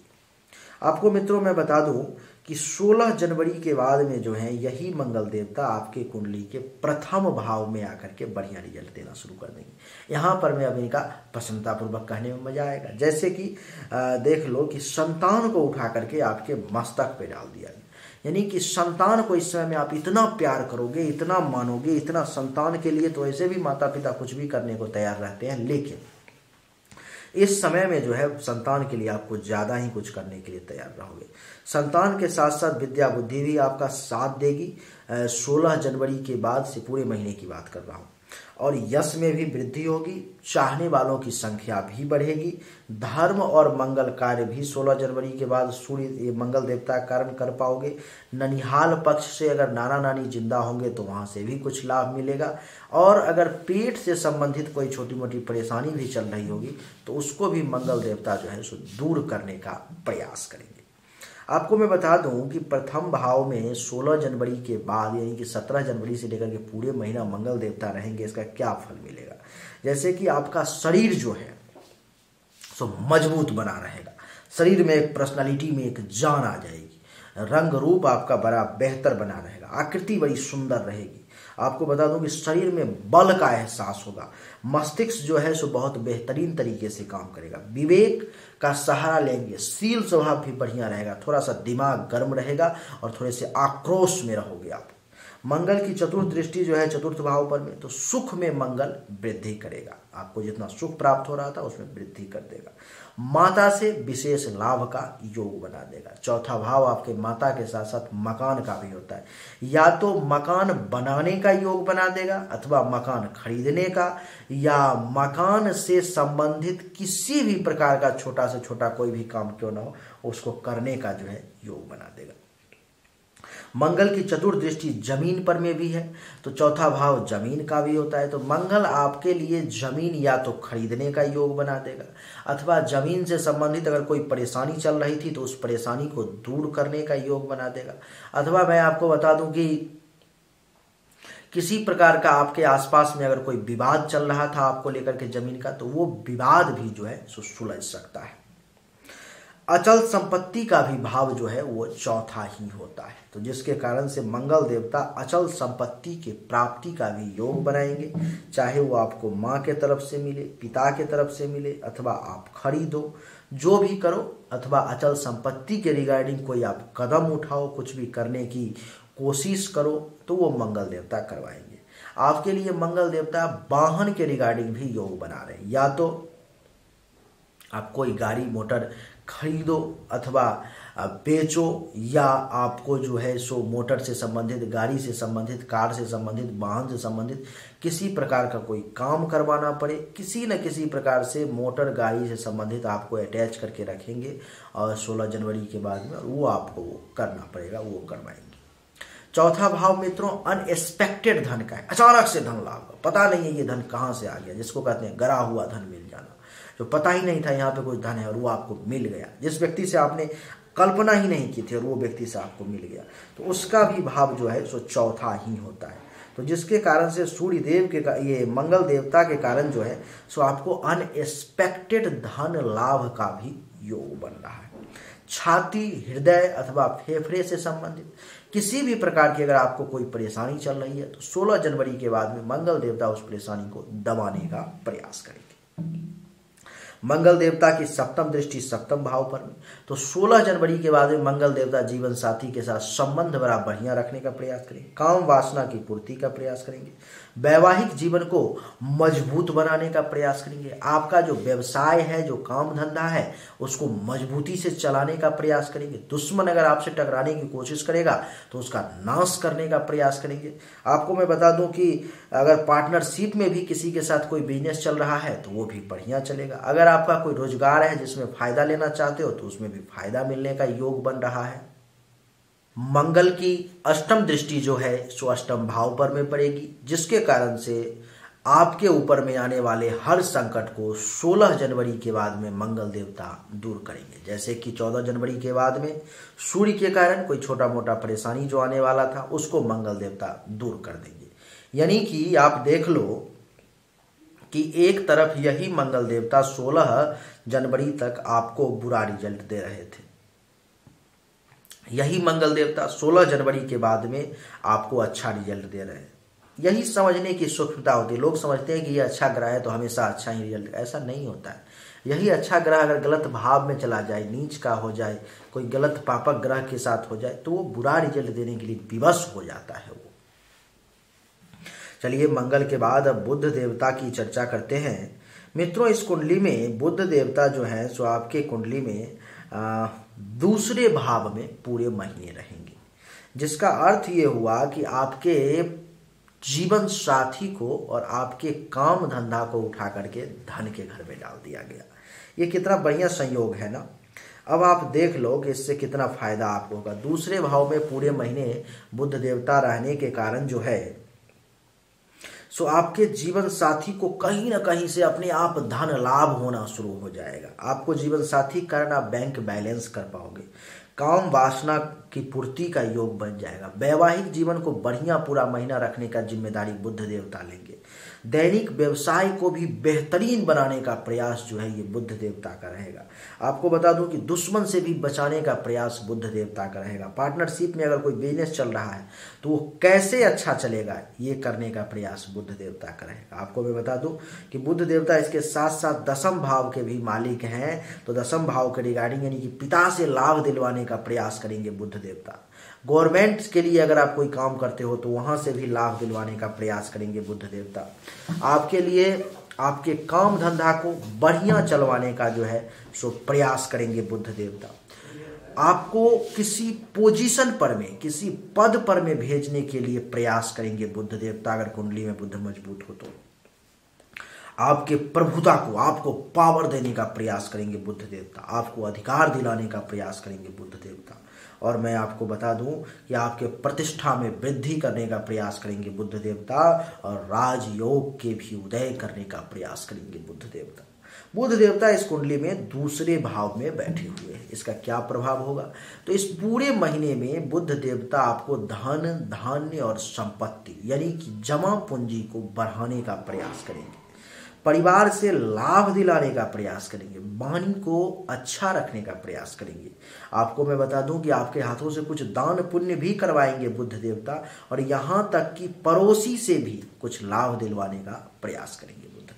आपको मित्रों मैं बता दूं कि 16 जनवरी के बाद में जो है यही मंगल देवता आपके कुंडली के प्रथम भाव में आकर के बढ़िया रिजल्ट देना शुरू कर देंगे। यहाँ पर मैं अब इनका प्रसन्नतापूर्वक कहने में मजा आएगा। जैसे कि देख लो कि संतान को उठा करके आपके मस्तक पे डाल दिया गया, यानी कि संतान को इस समय में आप इतना प्यार करोगे, इतना मानोगे, इतना संतान के लिए तो ऐसे भी माता पिता कुछ भी करने को तैयार रहते हैं, लेकिन इस समय में जो है संतान के लिए आपको ज्यादा ही कुछ करने के लिए तैयार रहोगे। संतान के साथ साथ विद्या बुद्धि भी आपका साथ देगी। 16 जनवरी के बाद से पूरे महीने की बात कर रहा हूँ, और यश में भी वृद्धि होगी, चाहने वालों की संख्या भी बढ़ेगी। धर्म और मंगल कार्य भी 16 जनवरी के बाद सूर्य मंगल देवता कारण कर पाओगे। ननिहाल पक्ष से अगर नाना नानी जिंदा होंगे तो वहां से भी कुछ लाभ मिलेगा, और अगर पेट से संबंधित कोई छोटी मोटी परेशानी भी चल रही होगी तो उसको भी मंगल देवता जो है सो दूर करने का प्रयास करेंगे। आपको मैं बता दूं कि प्रथम भाव में 16 जनवरी के बाद यानी कि 17 जनवरी से लेकर के पूरे महीना मंगल देवता रहेंगे। इसका क्या फल मिलेगा, जैसे कि आपका शरीर जो है सो मजबूत बना रहेगा, शरीर में एक पर्सनालिटी में एक जान आ जाएगी, रंग रूप आपका बड़ा बेहतर बना रहेगा, आकृति बड़ी सुंदर रहेगी। आपको बता दूं कि शरीर में बल का एहसास होगा, मस्तिष्क जो है सो बहुत बेहतरीन तरीके से काम करेगा, विवेक का सहारा लेंगे, शील स्वभाव भी बढ़िया रहेगा, थोड़ा सा दिमाग गर्म रहेगा और थोड़े से आक्रोश में रहोगे आप। मंगल की चतुर्थ दृष्टि जो है चतुर्थ भाव पर में, तो सुख में मंगल वृद्धि करेगा, आपको जितना सुख प्राप्त हो रहा था उसमें वृद्धि कर देगा। माता से विशेष लाभ का योग बना देगा। चौथा भाव आपके माता के साथ साथ मकान का भी होता है, या तो मकान बनाने का योग बना देगा, अथवा मकान खरीदने का, या मकान से संबंधित किसी भी प्रकार का छोटा से छोटा कोई भी काम क्यों ना हो उसको करने का जो है योग बना देगा। मंगल की चतुर्थ दृष्टि जमीन पर में भी है, तो चौथा भाव जमीन का भी होता है, तो मंगल आपके लिए जमीन या तो खरीदने का योग बना देगा, अथवा जमीन से संबंधित अगर कोई परेशानी चल रही थी तो उस परेशानी को दूर करने का योग बना देगा। अथवा मैं आपको बता दूं कि किसी प्रकार का आपके आसपास में अगर कोई विवाद चल रहा था आपको लेकर के जमीन का, तो वो विवाद भी जो है सुलझ सकता है। अचल संपत्ति का भी भाव जो है वो चौथा ही होता है, तो जिसके कारण से मंगल देवता अचल संपत्ति के प्राप्ति का भी योग बनाएंगे, चाहे वो आपको माँ के तरफ से मिले, पिता के तरफ से मिले, अथवा आप खरीदो, जो भी करो, अथवा अचल संपत्ति के रिगार्डिंग कोई आप कदम उठाओ, कुछ भी करने की कोशिश करो, तो वो मंगल देवता करवाएंगे। आपके लिए मंगल देवता वाहन के रिगार्डिंग भी योग बना रहे हैं, या तो आप कोई गाड़ी मोटर खरीदो अथवा बेचो, या आपको जो है सो मोटर से संबंधित, गाड़ी से संबंधित, कार से संबंधित, वाहन से संबंधित किसी प्रकार का कोई काम करवाना पड़े, किसी न किसी प्रकार से मोटर गाड़ी से संबंधित आपको अटैच करके रखेंगे और 16 जनवरी के बाद में वो आपको करना पड़ेगा, वो करवाएंगे। चौथा भाव मित्रों अनएक्सपेक्टेड धन का है, अचानक से धन लाभ, पता नहीं है ये धन कहाँ से आ गया, जिसको कहते हैं गरा हुआ धन मिल जाना, जो पता ही नहीं था यहाँ पे कुछ धन है और वो आपको मिल गया, जिस व्यक्ति से आपने कल्पना ही नहीं की थी और वो व्यक्ति से आपको मिल गया, तो उसका भी भाव जो है सो चौथा ही होता है। तो जिसके कारण से सूर्य देव के ये मंगल देवता के कारण जो है सो आपको अनएक्सपेक्टेड धन लाभ का भी योग बन रहा है। छाती, हृदय अथवा फेफड़े से संबंधित किसी भी प्रकार की अगर आपको कोई परेशानी चल रही है तो 16 जनवरी के बाद में मंगल देवता उस परेशानी को दबाने का प्रयास करेंगे। मंगल देवता की सप्तम दृष्टि सप्तम भाव पर में, तो 16 जनवरी के बाद में मंगल देवता जीवन साथी के साथ संबंध बड़ा बढ़िया रखने का प्रयास करेंगे, काम वासना की पूर्ति का प्रयास करेंगे, वैवाहिक जीवन को मजबूत बनाने का प्रयास करेंगे, आपका जो व्यवसाय है, जो काम धंधा है, उसको मजबूती से चलाने का प्रयास करेंगे। दुश्मन अगर आपसे टकराने की कोशिश करेगा तो उसका नाश करने का प्रयास करेंगे। आपको मैं बता दूं कि अगर पार्टनरशिप में भी किसी के साथ कोई बिजनेस चल रहा है तो वो भी बढ़िया चलेगा। अगर आपका कोई रोजगार है जिसमें फायदा लेना चाहते हो तो उसमें भी फायदा मिलने का योग बन रहा है। मंगल की अष्टम दृष्टि जो है सो अष्टम भाव पर में पड़ेगी, जिसके कारण से आपके ऊपर में आने वाले हर संकट को 16 जनवरी के बाद में मंगल देवता दूर करेंगे। जैसे कि 14 जनवरी के बाद में सूर्य के कारण कोई छोटा मोटा परेशानी जो आने वाला था उसको मंगल देवता दूर कर देंगे। यानी कि आप देख लो कि एक तरफ यही मंगल देवता 16 जनवरी तक आपको बुरा रिजल्ट दे रहे थे, यही मंगल देवता 16 जनवरी के बाद में आपको अच्छा रिजल्ट दे रहे हैं। यही समझने की सूक्ष्मता होती है। लोग समझते हैं कि ये अच्छा ग्रह है तो हमेशा अच्छा ही रिजल्ट, ऐसा नहीं होता है। यही अच्छा ग्रह अगर गलत भाव में चला जाए, नीच का हो जाए, कोई गलत पापक ग्रह के साथ हो जाए तो वो बुरा रिजल्ट देने के लिए विवश हो जाता है वो। चलिए मंगल के बाद अब बुध देवता की चर्चा करते हैं। मित्रों, इस कुंडली में बुध देवता जो है सो आपके कुंडली में दूसरे भाव में पूरे महीने रहेंगे, जिसका अर्थ ये हुआ कि आपके जीवन साथी को और आपके काम धंधा को उठा करके धन के घर में डाल दिया गया। ये कितना बढ़िया संयोग है ना। अब आप देख लो कि इससे कितना फायदा आपको होगा। दूसरे भाव में पूरे महीने बुध देवता रहने के कारण जो है सो आपके जीवन साथी को कहीं ना कहीं से अपने आप धन लाभ होना शुरू हो जाएगा। आपको जीवन साथी कारण आप बैंक बैलेंस कर पाओगे, काम वासना की पूर्ति का योग बन जाएगा। वैवाहिक जीवन को बढ़िया पूरा महीना रखने का जिम्मेदारी बुध देवता लेंगे। दैनिक व्यवसाय को भी बेहतरीन बनाने का प्रयास जो है ये बुध देवता का रहेगा। आपको बता दूं कि दुश्मन से भी बचाने का प्रयास बुध देवता का रहेगा। पार्टनरशिप में अगर कोई बिजनेस चल रहा है तो वो कैसे अच्छा चलेगा ये करने का प्रयास बुध देवता का रहेगा। आपको मैं बता दूं कि बुध देवता इसके साथ साथ दसम भाव के भी मालिक हैं, तो दसम भाव के रिगार्डिंग यानी कि पिता से लाभ दिलवाने का प्रयास करेंगे बुध देवता। गवर्नमेंट के लिए अगर आप कोई काम करते हो तो वहां से भी लाभ दिलवाने का प्रयास करेंगे बुध देवता। आपके लिए आपके काम धंधा को बढ़िया चलवाने का जो है सो प्रयास करेंगे बुध देवता। आपको किसी पोजीशन पर में, किसी पद पर में भेजने के लिए प्रयास करेंगे बुध देवता। अगर कुंडली में बुध मजबूत हो तो आपके प्रभुता को, आपको पावर देने का प्रयास करेंगे बुध देवता। आपको अधिकार दिलाने का प्रयास करेंगे बुध देवता। और मैं आपको बता दूं कि आपके प्रतिष्ठा में वृद्धि करने का प्रयास करेंगे बुध देवता और राजयोग के भी उदय करने का प्रयास करेंगे बुध देवता। बुध देवता इस कुंडली में दूसरे भाव में बैठे हुए हैं। इसका क्या प्रभाव होगा तो इस पूरे महीने में बुध देवता आपको धन, धान्य और संपत्ति यानी कि जमा पूंजी को बढ़ाने का प्रयास करेंगे। परिवार से लाभ दिलाने का प्रयास करेंगे, वाणी को अच्छा रखने का प्रयास करेंगे। आपको मैं बता दूं कि आपके हाथों से कुछ दान पुण्य भी करवाएंगे बुध देवता, और यहां तक कि पड़ोसी से भी कुछ लाभ दिलवाने का प्रयास करेंगे बुध देवता।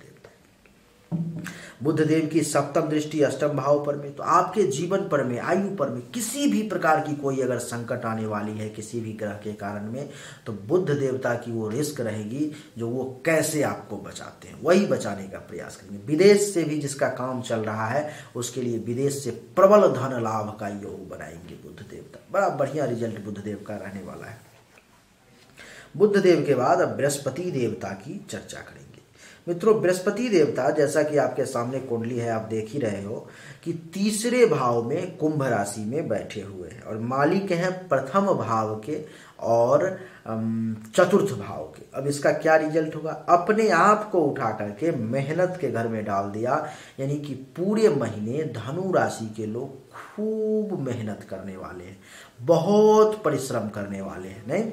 बुध देव की सप्तम दृष्टि अष्टम भाव पर में, तो आपके जीवन पर में, आयु पर में किसी भी प्रकार की कोई अगर संकट आने वाली है किसी भी ग्रह के कारण में, तो बुध देवता की वो रिस्क रहेगी जो वो कैसे आपको बचाते हैं वही बचाने का प्रयास करेंगे। विदेश से भी जिसका काम चल रहा है उसके लिए विदेश से प्रबल धन लाभ का योग बनाएंगे बुध देवता। बड़ा बढ़िया रिजल्ट बुध देव का रहने वाला है। बुध देव के बाद अब बृहस्पति देवता की चर्चा करेंगे। मित्रों, बृहस्पति देवता जैसा कि आपके सामने कुंडली है, आप देख ही रहे हो कि तीसरे भाव में कुंभ राशि में बैठे हुए हैं और मालिक हैं प्रथम भाव के और चतुर्थ भाव के। अब इसका क्या रिजल्ट होगा, अपने आप को उठा करके मेहनत के घर में डाल दिया। यानी कि पूरे महीने धनु राशि के लोग खूब मेहनत करने वाले हैं, बहुत परिश्रम करने वाले हैं। नहीं,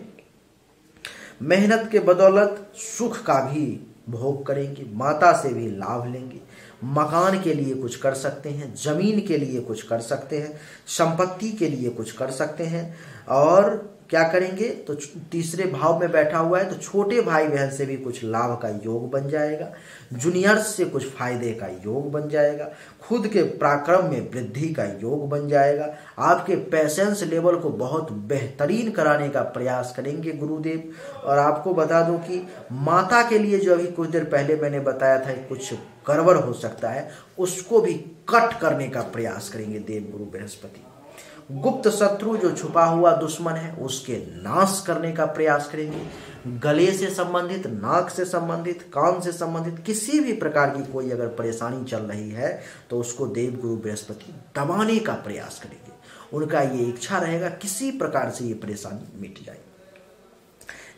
मेहनत के बदौलत सुख का भी भोग करेंगे, माता से भी लाभ लेंगे, मकान के लिए कुछ कर सकते हैं, जमीन के लिए कुछ कर सकते हैं, संपत्ति के लिए कुछ कर सकते हैं और क्या करेंगे, तो तीसरे भाव में बैठा हुआ है तो छोटे भाई बहन से भी कुछ लाभ का योग बन जाएगा, जूनियर्स से कुछ फायदे का योग बन जाएगा, खुद के पराक्रम में वृद्धि का योग बन जाएगा, आपके पेशेंस लेवल को बहुत बेहतरीन कराने का प्रयास करेंगे गुरुदेव। और आपको बता दूं कि माता के लिए जो अभी कुछ देर पहले मैंने बताया था कुछ गड़बड़ हो सकता है, उसको भी कट करने का प्रयास करेंगे देव गुरु बृहस्पति। गुप्त शत्रु जो छुपा हुआ दुश्मन है उसके नाश करने का प्रयास करेंगे। गले से संबंधित, नाक से संबंधित, कान से संबंधित किसी भी प्रकार की कोई अगर परेशानी चल रही है तो उसको देव गुरु बृहस्पति दबाने का प्रयास करेंगे। उनका ये इच्छा रहेगा किसी प्रकार से ये परेशानी मिट जाए।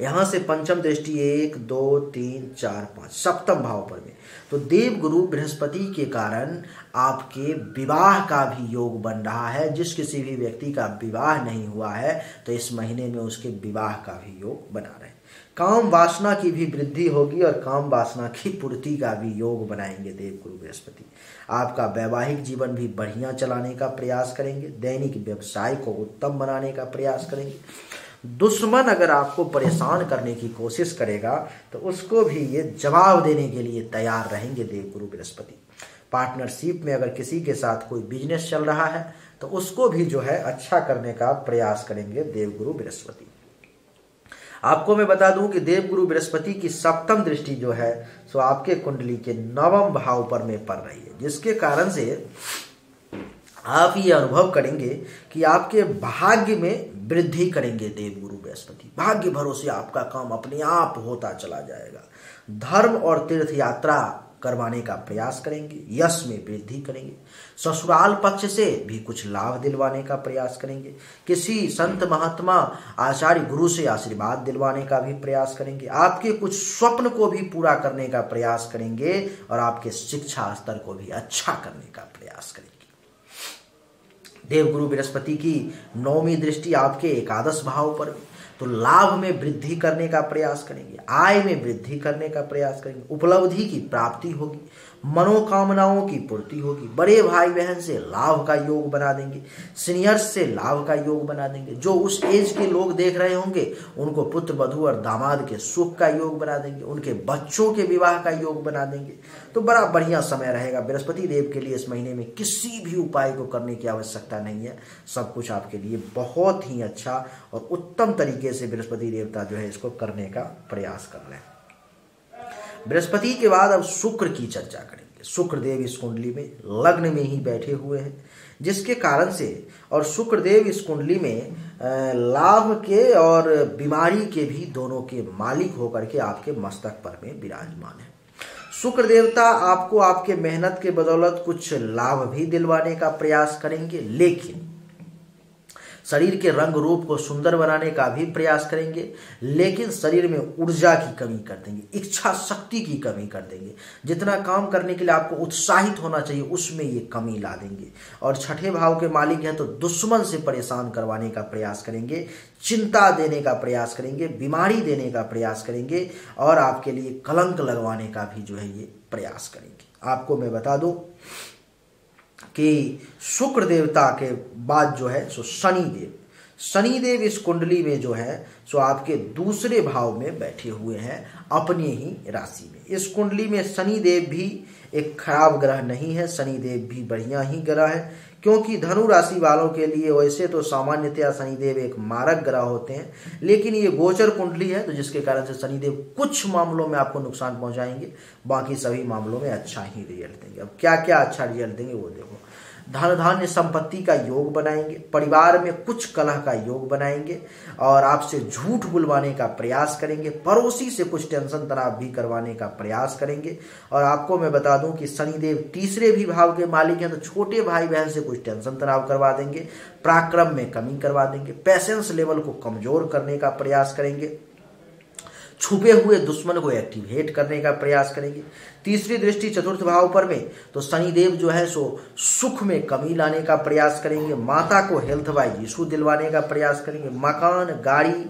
यहां से पंचम दृष्टि 1 2 3 4 5 सप्तम भाव पर में, तो देव गुरु बृहस्पति के कारण आपके विवाह का भी योग बन रहा है। जिस किसी भी व्यक्ति का विवाह नहीं हुआ है तो इस महीने में उसके विवाह का भी योग बना रहे। काम वासना की भी वृद्धि होगी और काम वासना की पूर्ति का भी योग बनाएंगे देव गुरु बृहस्पति। आपका वैवाहिक जीवन भी बढ़िया चलाने का प्रयास करेंगे, दैनिक व्यवसाय को उत्तम बनाने का प्रयास करेंगे। दुश्मन अगर आपको परेशान करने की कोशिश करेगा तो उसको भी ये जवाब देने के लिए तैयार रहेंगे देव गुरु बृहस्पति। पार्टनरशिप में अगर किसी के साथ कोई बिजनेस चल रहा है तो उसको भी जो है अच्छा करने का प्रयास करेंगे देव गुरु बृहस्पति। आपको मैं बता दूं कि देव गुरु बृहस्पति की सप्तम दृष्टि जो है सो आपके कुंडली के नवम भाव पर में पड़ रही है, जिसके कारण से आप ये अनुभव करेंगे कि आपके भाग्य में वृद्धि करेंगे देव गुरु बृहस्पति। भाग्य भरोसे आपका काम अपने आप होता चला जाएगा। धर्म और तीर्थ यात्रा करवाने का प्रयास करेंगे, यश में वृद्धि करेंगे। ससुराल पक्ष से भी कुछ लाभ दिलवाने का प्रयास करेंगे। किसी संत महात्मा आचार्य गुरु से आशीर्वाद दिलवाने का भी प्रयास करेंगे। आपके कुछ स्वप्न को भी पूरा करने का प्रयास करेंगे और आपके शिक्षा स्तर को भी अच्छा करने का प्रयास करेंगे। देव गुरु बृहस्पति की नौवीं दृष्टि आपके एकादश भाव पर, तो लाभ में वृद्धि करने का प्रयास करेंगे, आय में वृद्धि करने का प्रयास करेंगे, उपलब्धि की प्राप्ति होगी, मनोकामनाओं की पूर्ति होगी। बड़े भाई बहन से लाभ का योग बना देंगे, सीनियर्स से लाभ का योग बना देंगे। जो उस एज के लोग देख रहे होंगे उनको पुत्र वधू और दामाद के सुख का योग बना देंगे, उनके बच्चों के विवाह का योग बना देंगे। तो बड़ा बढ़िया समय रहेगा बृहस्पति देव के लिए। इस महीने में किसी भी उपाय को करने की आवश्यकता नहीं है, सब कुछ आपके लिए बहुत ही अच्छा और उत्तम तरीके से बृहस्पति देवता जो है इसको करने का प्रयास कर रहे हैं। बृहस्पति के बाद अब शुक्र की चर्चा करेंगे। शुक्र देव इस कुंडली में लग्न में ही बैठे हुए हैं, जिसके कारण से और शुक्र देव इस कुंडली में लाभ के और बीमारी के भी दोनों के मालिक होकर के आपके मस्तक पर में विराजमान है। शुक्र देवता आपको आपके मेहनत के बदौलत कुछ लाभ भी दिलवाने का प्रयास करेंगे, लेकिन शरीर के रंग रूप को सुंदर बनाने का भी प्रयास करेंगे, लेकिन शरीर में ऊर्जा की कमी कर देंगे, इच्छा शक्ति की कमी कर देंगे। जितना काम करने के लिए आपको उत्साहित होना चाहिए उसमें ये कमी ला देंगे। और छठे भाव के मालिक हैं तो दुश्मन से परेशान करवाने का प्रयास करेंगे, चिंता देने का प्रयास करेंगे, बीमारी देने का प्रयास करेंगे और आपके लिए कलंक लगवाने का भी जो है ये प्रयास करेंगे। आपको मैं बता दूं कि शुक्र देवता के बाद जो है सो शनिदेव इस कुंडली में जो है सो आपके दूसरे भाव में बैठे हुए हैं अपने ही राशि में। इस कुंडली में शनिदेव भी एक खराब ग्रह नहीं है, शनिदेव भी बढ़िया ही ग्रह है, क्योंकि धनु राशि वालों के लिए वैसे तो सामान्यतया शनिदेव एक मारक ग्रह होते हैं, लेकिन ये गोचर कुंडली है तो जिसके कारण से शनिदेव कुछ मामलों में आपको नुकसान पहुंचाएंगे, बाकी सभी मामलों में अच्छा ही रिजल्ट देंगे। अब क्या क्या अच्छा रिजल्ट देंगे वो देखो। धन धान्य संपत्ति का योग बनाएंगे, परिवार में कुछ कलह का योग बनाएंगे और आपसे झूठ बुलवाने का प्रयास करेंगे, पड़ोसी से कुछ टेंशन तनाव भी करवाने का प्रयास करेंगे। और आपको मैं बता दूं कि शनिदेव तीसरे भी भाव के मालिक हैं तो छोटे भाई बहन से कुछ टेंशन तनाव करवा देंगे, पराक्रम में कमी करवा देंगे, पेशेंस लेवल को कमजोर करने का प्रयास करेंगे, छुपे हुए दुश्मन को एक्टिवेट करने का प्रयास करेंगे। तीसरी दृष्टि चतुर्थ भाव पर में तो शनिदेव जो है सो सुख में कमी लाने का प्रयास करेंगे, माता को हेल्थ वाइज इशू दिलवाने का प्रयास करेंगे, मकान, गाड़ी,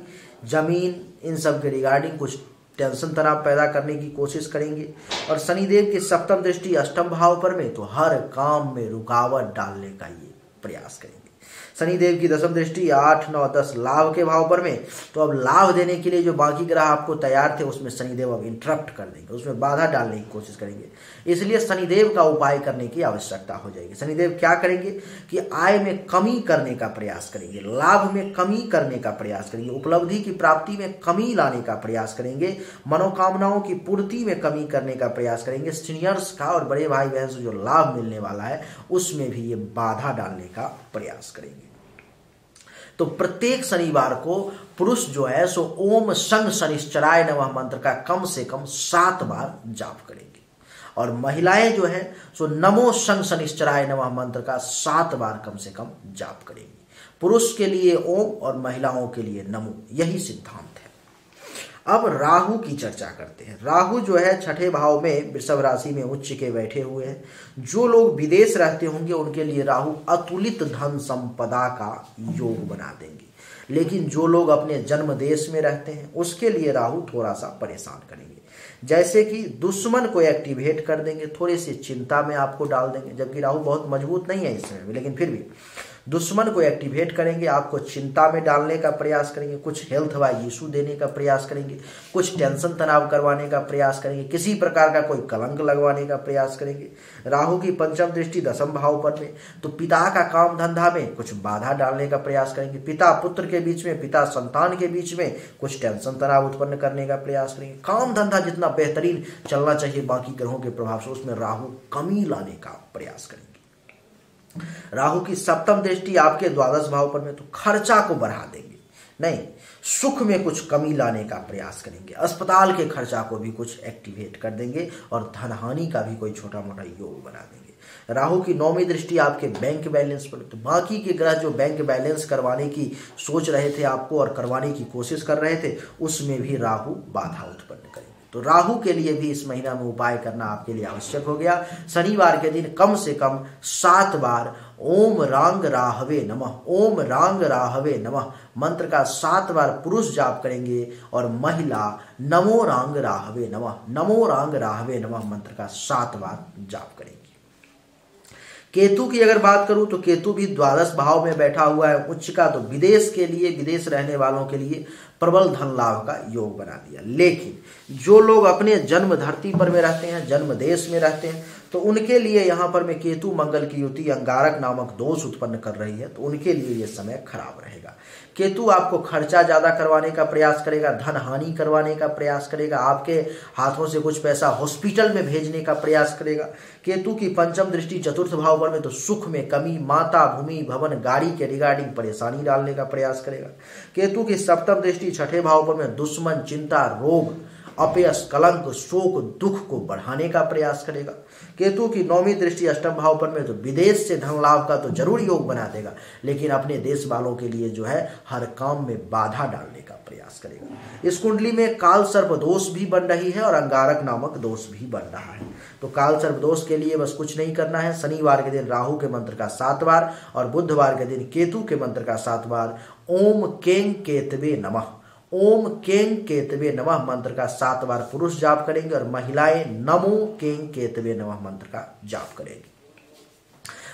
जमीन इन सब के रिगार्डिंग कुछ टेंशन तनाव पैदा करने की कोशिश करेंगे। और शनिदेव की सप्तम दृष्टि अष्टम भाव पर में तो हर काम में रुकावट डालने का ये प्रयास करेंगे। शनिदेव की दशम दृष्टि 8, 9, 10 लाभ के भाव पर में। तो अब लाभ देने के लिए जो बाकी ग्रह आपको तैयार थे उसमें शनिदेव अब इंटरप्ट कर देंगे, उसमें बाधा डालने की कोशिश करेंगे। इसलिए शनिदेव का उपाय करने की आवश्यकता हो जाएगी। शनिदेव क्या करेंगे कि आय में कमी करने का प्रयास करेंगे, लाभ में कमी करने का प्रयास करेंगे, उपलब्धि की प्राप्ति में कमी लाने का प्रयास करेंगे, मनोकामनाओं की पूर्ति में कमी करने का प्रयास करेंगे। सीनियर्स का और बड़े भाई बहन से जो लाभ मिलने वाला है उसमें भी ये बाधा डालने का प्रयास करेंगे। तो प्रत्येक शनिवार को पुरुष जो है सो ओम संग शनिश्चराय नमः मंत्र का कम से कम 7 बार जाप करेंगे, और महिलाएं जो है सो नमो संग शनिश्चराय नमः मंत्र का 7 बार कम से कम जाप करेंगी। पुरुष के लिए ओम और महिलाओं के लिए नमो, यही सिद्धांत है। अब राहु की चर्चा करते हैं। राहु जो है छठे भाव में वृषभ राशि में उच्च के बैठे हुए हैं। जो लोग विदेश रहते होंगे उनके लिए राहु अतुलित धन संपदा का योग बना देंगे, लेकिन जो लोग अपने जन्म देश में रहते हैं उसके लिए राहु थोड़ा सा परेशान करेंगे। जैसे कि दुश्मन को एक्टिवेट कर देंगे, थोड़ी सी चिंता में आपको डाल देंगे, जबकि राहु बहुत मजबूत नहीं है इस समय में, लेकिन फिर भी दुश्मन को एक्टिवेट करेंगे, आपको चिंता में डालने का प्रयास करेंगे, कुछ हेल्थ वाइज इशू देने का प्रयास करेंगे, कुछ टेंशन तनाव करवाने का प्रयास करेंगे, किसी प्रकार का कोई कलंक लगवाने का प्रयास करेंगे। राहु की पंचम दृष्टि दशम भाव पर में, तो पिता का काम धंधा में कुछ बाधा डालने का प्रयास करेंगे, पिता पुत्र के बीच में, पिता संतान के बीच में कुछ टेंशन तनाव उत्पन्न करने का प्रयास करेंगे। काम धंधा जितना बेहतरीन चलना चाहिए बाकी ग्रहों के प्रभाव से, उसमें राहु कमी लाने का प्रयास करेंगे। राहु की सप्तम दृष्टि आपके द्वादश भाव पर में, तो खर्चा को बढ़ा देंगे, नहीं सुख में कुछ कमी लाने का प्रयास करेंगे, अस्पताल के खर्चा को भी कुछ एक्टिवेट कर देंगे और धन हानि का भी कोई छोटा मोटा योग बना देंगे। राहु की नौवीं दृष्टि आपके बैंक बैलेंस पर, तो बाकी के ग्रह जो बैंक बैलेंस करवाने की सोच रहे थे आपको और करवाने की कोशिश कर रहे थे, उसमें भी राहु बाधा उत्पन्न करेंगे। तो राहु के लिए भी इस महीना में उपाय करना आपके लिए आवश्यक हो गया। शनिवार के दिन कम से कम 7 बार ओम रांग राहवे नमः, ओम रांग राहवे नमः मंत्र का 7 बार पुरुष जाप करेंगे, और महिला नमो रांग राहवे नमः, नमो रांग राहवे नमः मंत्र का 7 बार जाप करेंगे। केतु की अगर बात करूं तो केतु भी द्वादश भाव में बैठा हुआ है उच्च का, तो विदेश के लिए, विदेश रहने वालों के लिए प्रबल धन लाभ का योग बना दिया। लेकिन जो लोग अपने जन्म धरती पर में रहते हैं, जन्म देश में रहते हैं, तो उनके लिए यहाँ पर में केतु मंगल की युति अंगारक नामक दोष उत्पन्न कर रही है, तो उनके लिए ये समय खराब रहेगा। केतु आपको खर्चा ज्यादा करवाने का प्रयास करेगा, धन हानि करवाने का प्रयास करेगा, आपके हाथों से कुछ पैसा हॉस्पिटल में भेजने का प्रयास करेगा। केतु की पंचम दृष्टि चतुर्थ भाव पर में, तो सुख में कमी, माता, भूमि, भवन, गाड़ी के रिगार्डिंग परेशानी डालने का प्रयास करेगा। केतु की सप्तम दृष्टि छठे भाव पर में दुश्मन, चिंता, रोग, अपयश, कलंक, शोक, दुख को बढ़ाने का प्रयास करेगा। केतु की नौवीं दृष्टि अष्टम भाव पर में, तो विदेश से धन लाभ का तो जरूर योग बना देगा, लेकिन अपने देश वालों के लिए जो है हर काम में बाधा डालने का प्रयास करेगा। इस कुंडली में काल सर्प दोष भी बन रही है और अंगारक नामक दोष भी बन रहा है। तो काल सर्प दोष के लिए बस कुछ नहीं करना है, शनिवार के दिन राहु के मंत्र का 7 बार और बुधवार के दिन केतु के मंत्र का 7 बार ओम कें केतवे नमः, ओम कें केतवे नमः मंत्र का 7 बार पुरुष जाप करेंगे, और महिलाएं नमो कें केतवे नमः मंत्र का जाप करेंगे।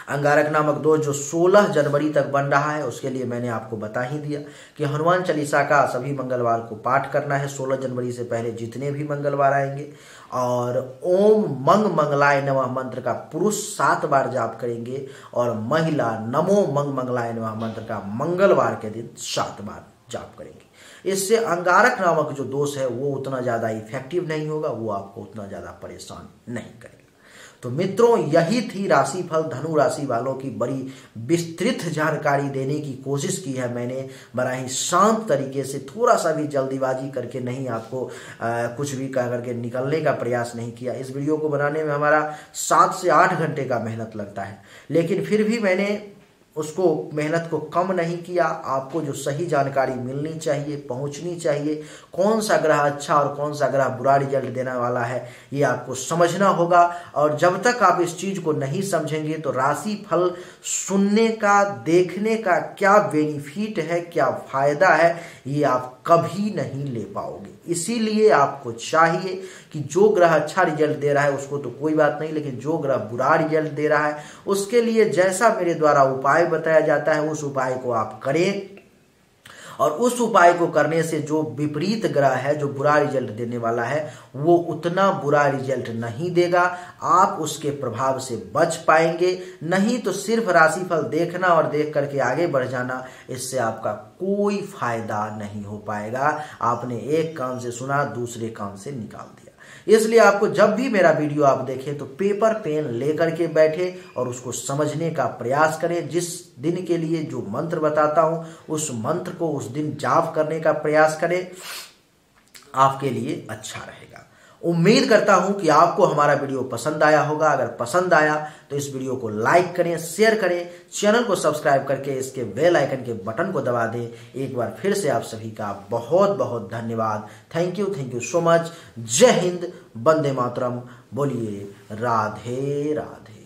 अंगारक नामक दोष जो 16 जनवरी तक बन रहा है, उसके लिए मैंने आपको बता ही दिया कि हनुमान चालीसा का सभी मंगलवार को पाठ करना है। 16 जनवरी से पहले जितने भी मंगलवार आएंगे, और ओम मंग मंगलाय नमः मंत्र का पुरुष 7 बार जाप करेंगे, और महिला नमो मंग मंगलाय नमः मंत्र का मंगलवार के दिन 7 बार जाप करेंगे। इससे अंगारक नामक जो दोष है वो उतना ज्यादा इफेक्टिव नहीं होगा, वो आपको उतना ज्यादा परेशान नहीं करेगा। तो मित्रों, यही थी राशिफल। धनु राशि वालों की बड़ी विस्तृत जानकारी देने की कोशिश की है मैंने, बड़ा ही शांत तरीके से, थोड़ा सा भी जल्दीबाजी करके नहीं, आपको कुछ भी कह करके निकलने का प्रयास नहीं किया। इस वीडियो को बनाने में हमारा 7 से 8 घंटे का मेहनत लगता है, लेकिन फिर भी मैंने उसको मेहनत को कम नहीं किया। आपको जो सही जानकारी मिलनी चाहिए, पहुंचनी चाहिए, कौन सा ग्रह अच्छा और कौन सा ग्रह बुरा रिजल्ट देने वाला है, ये आपको समझना होगा। और जब तक आप इस चीज को नहीं समझेंगे तो राशि फल सुनने का, देखने का क्या बेनिफिट है, क्या फायदा है, ये आप कभी नहीं ले पाओगे। इसीलिए आपको चाहिए कि जो ग्रह अच्छा रिजल्ट दे रहा है उसको तो कोई बात नहीं, लेकिन जो ग्रह बुरा रिजल्ट दे रहा है उसके लिए जैसा मेरे द्वारा उपाय उपाय बताया जाता है उस उपाय को आप करें, और उस उपाय को करने से जो विपरीत ग्रह है, जो बुरा रिजल्ट देने वाला है, वो उतना बुरा रिजल्ट नहीं देगा। आप उसके प्रभाव से बच पाएंगे। नहीं तो सिर्फ राशिफल देखना और देख करके आगे बढ़ जाना, इससे आपका कोई फायदा नहीं हो पाएगा। आपने एक कान से सुना, दूसरे कान से निकाल दिया। इसलिए आपको जब भी मेरा वीडियो आप देखें तो पेपर पेन लेकर के बैठे और उसको समझने का प्रयास करें। जिस दिन के लिए जो मंत्र बताता हूं उस मंत्र को उस दिन जाप करने का प्रयास करें, आपके लिए अच्छा रहेगा। उम्मीद करता हूं कि आपको हमारा वीडियो पसंद आया होगा। अगर पसंद आया तो इस वीडियो को लाइक करें, शेयर करें, चैनल को सब्सक्राइब करके इसके बेल आइकन के बटन को दबा दें। एक बार फिर से आप सभी का बहुत बहुत धन्यवाद। Thank you so much. जय हिंद, वंदे मातरम। बोलिए राधे राधे।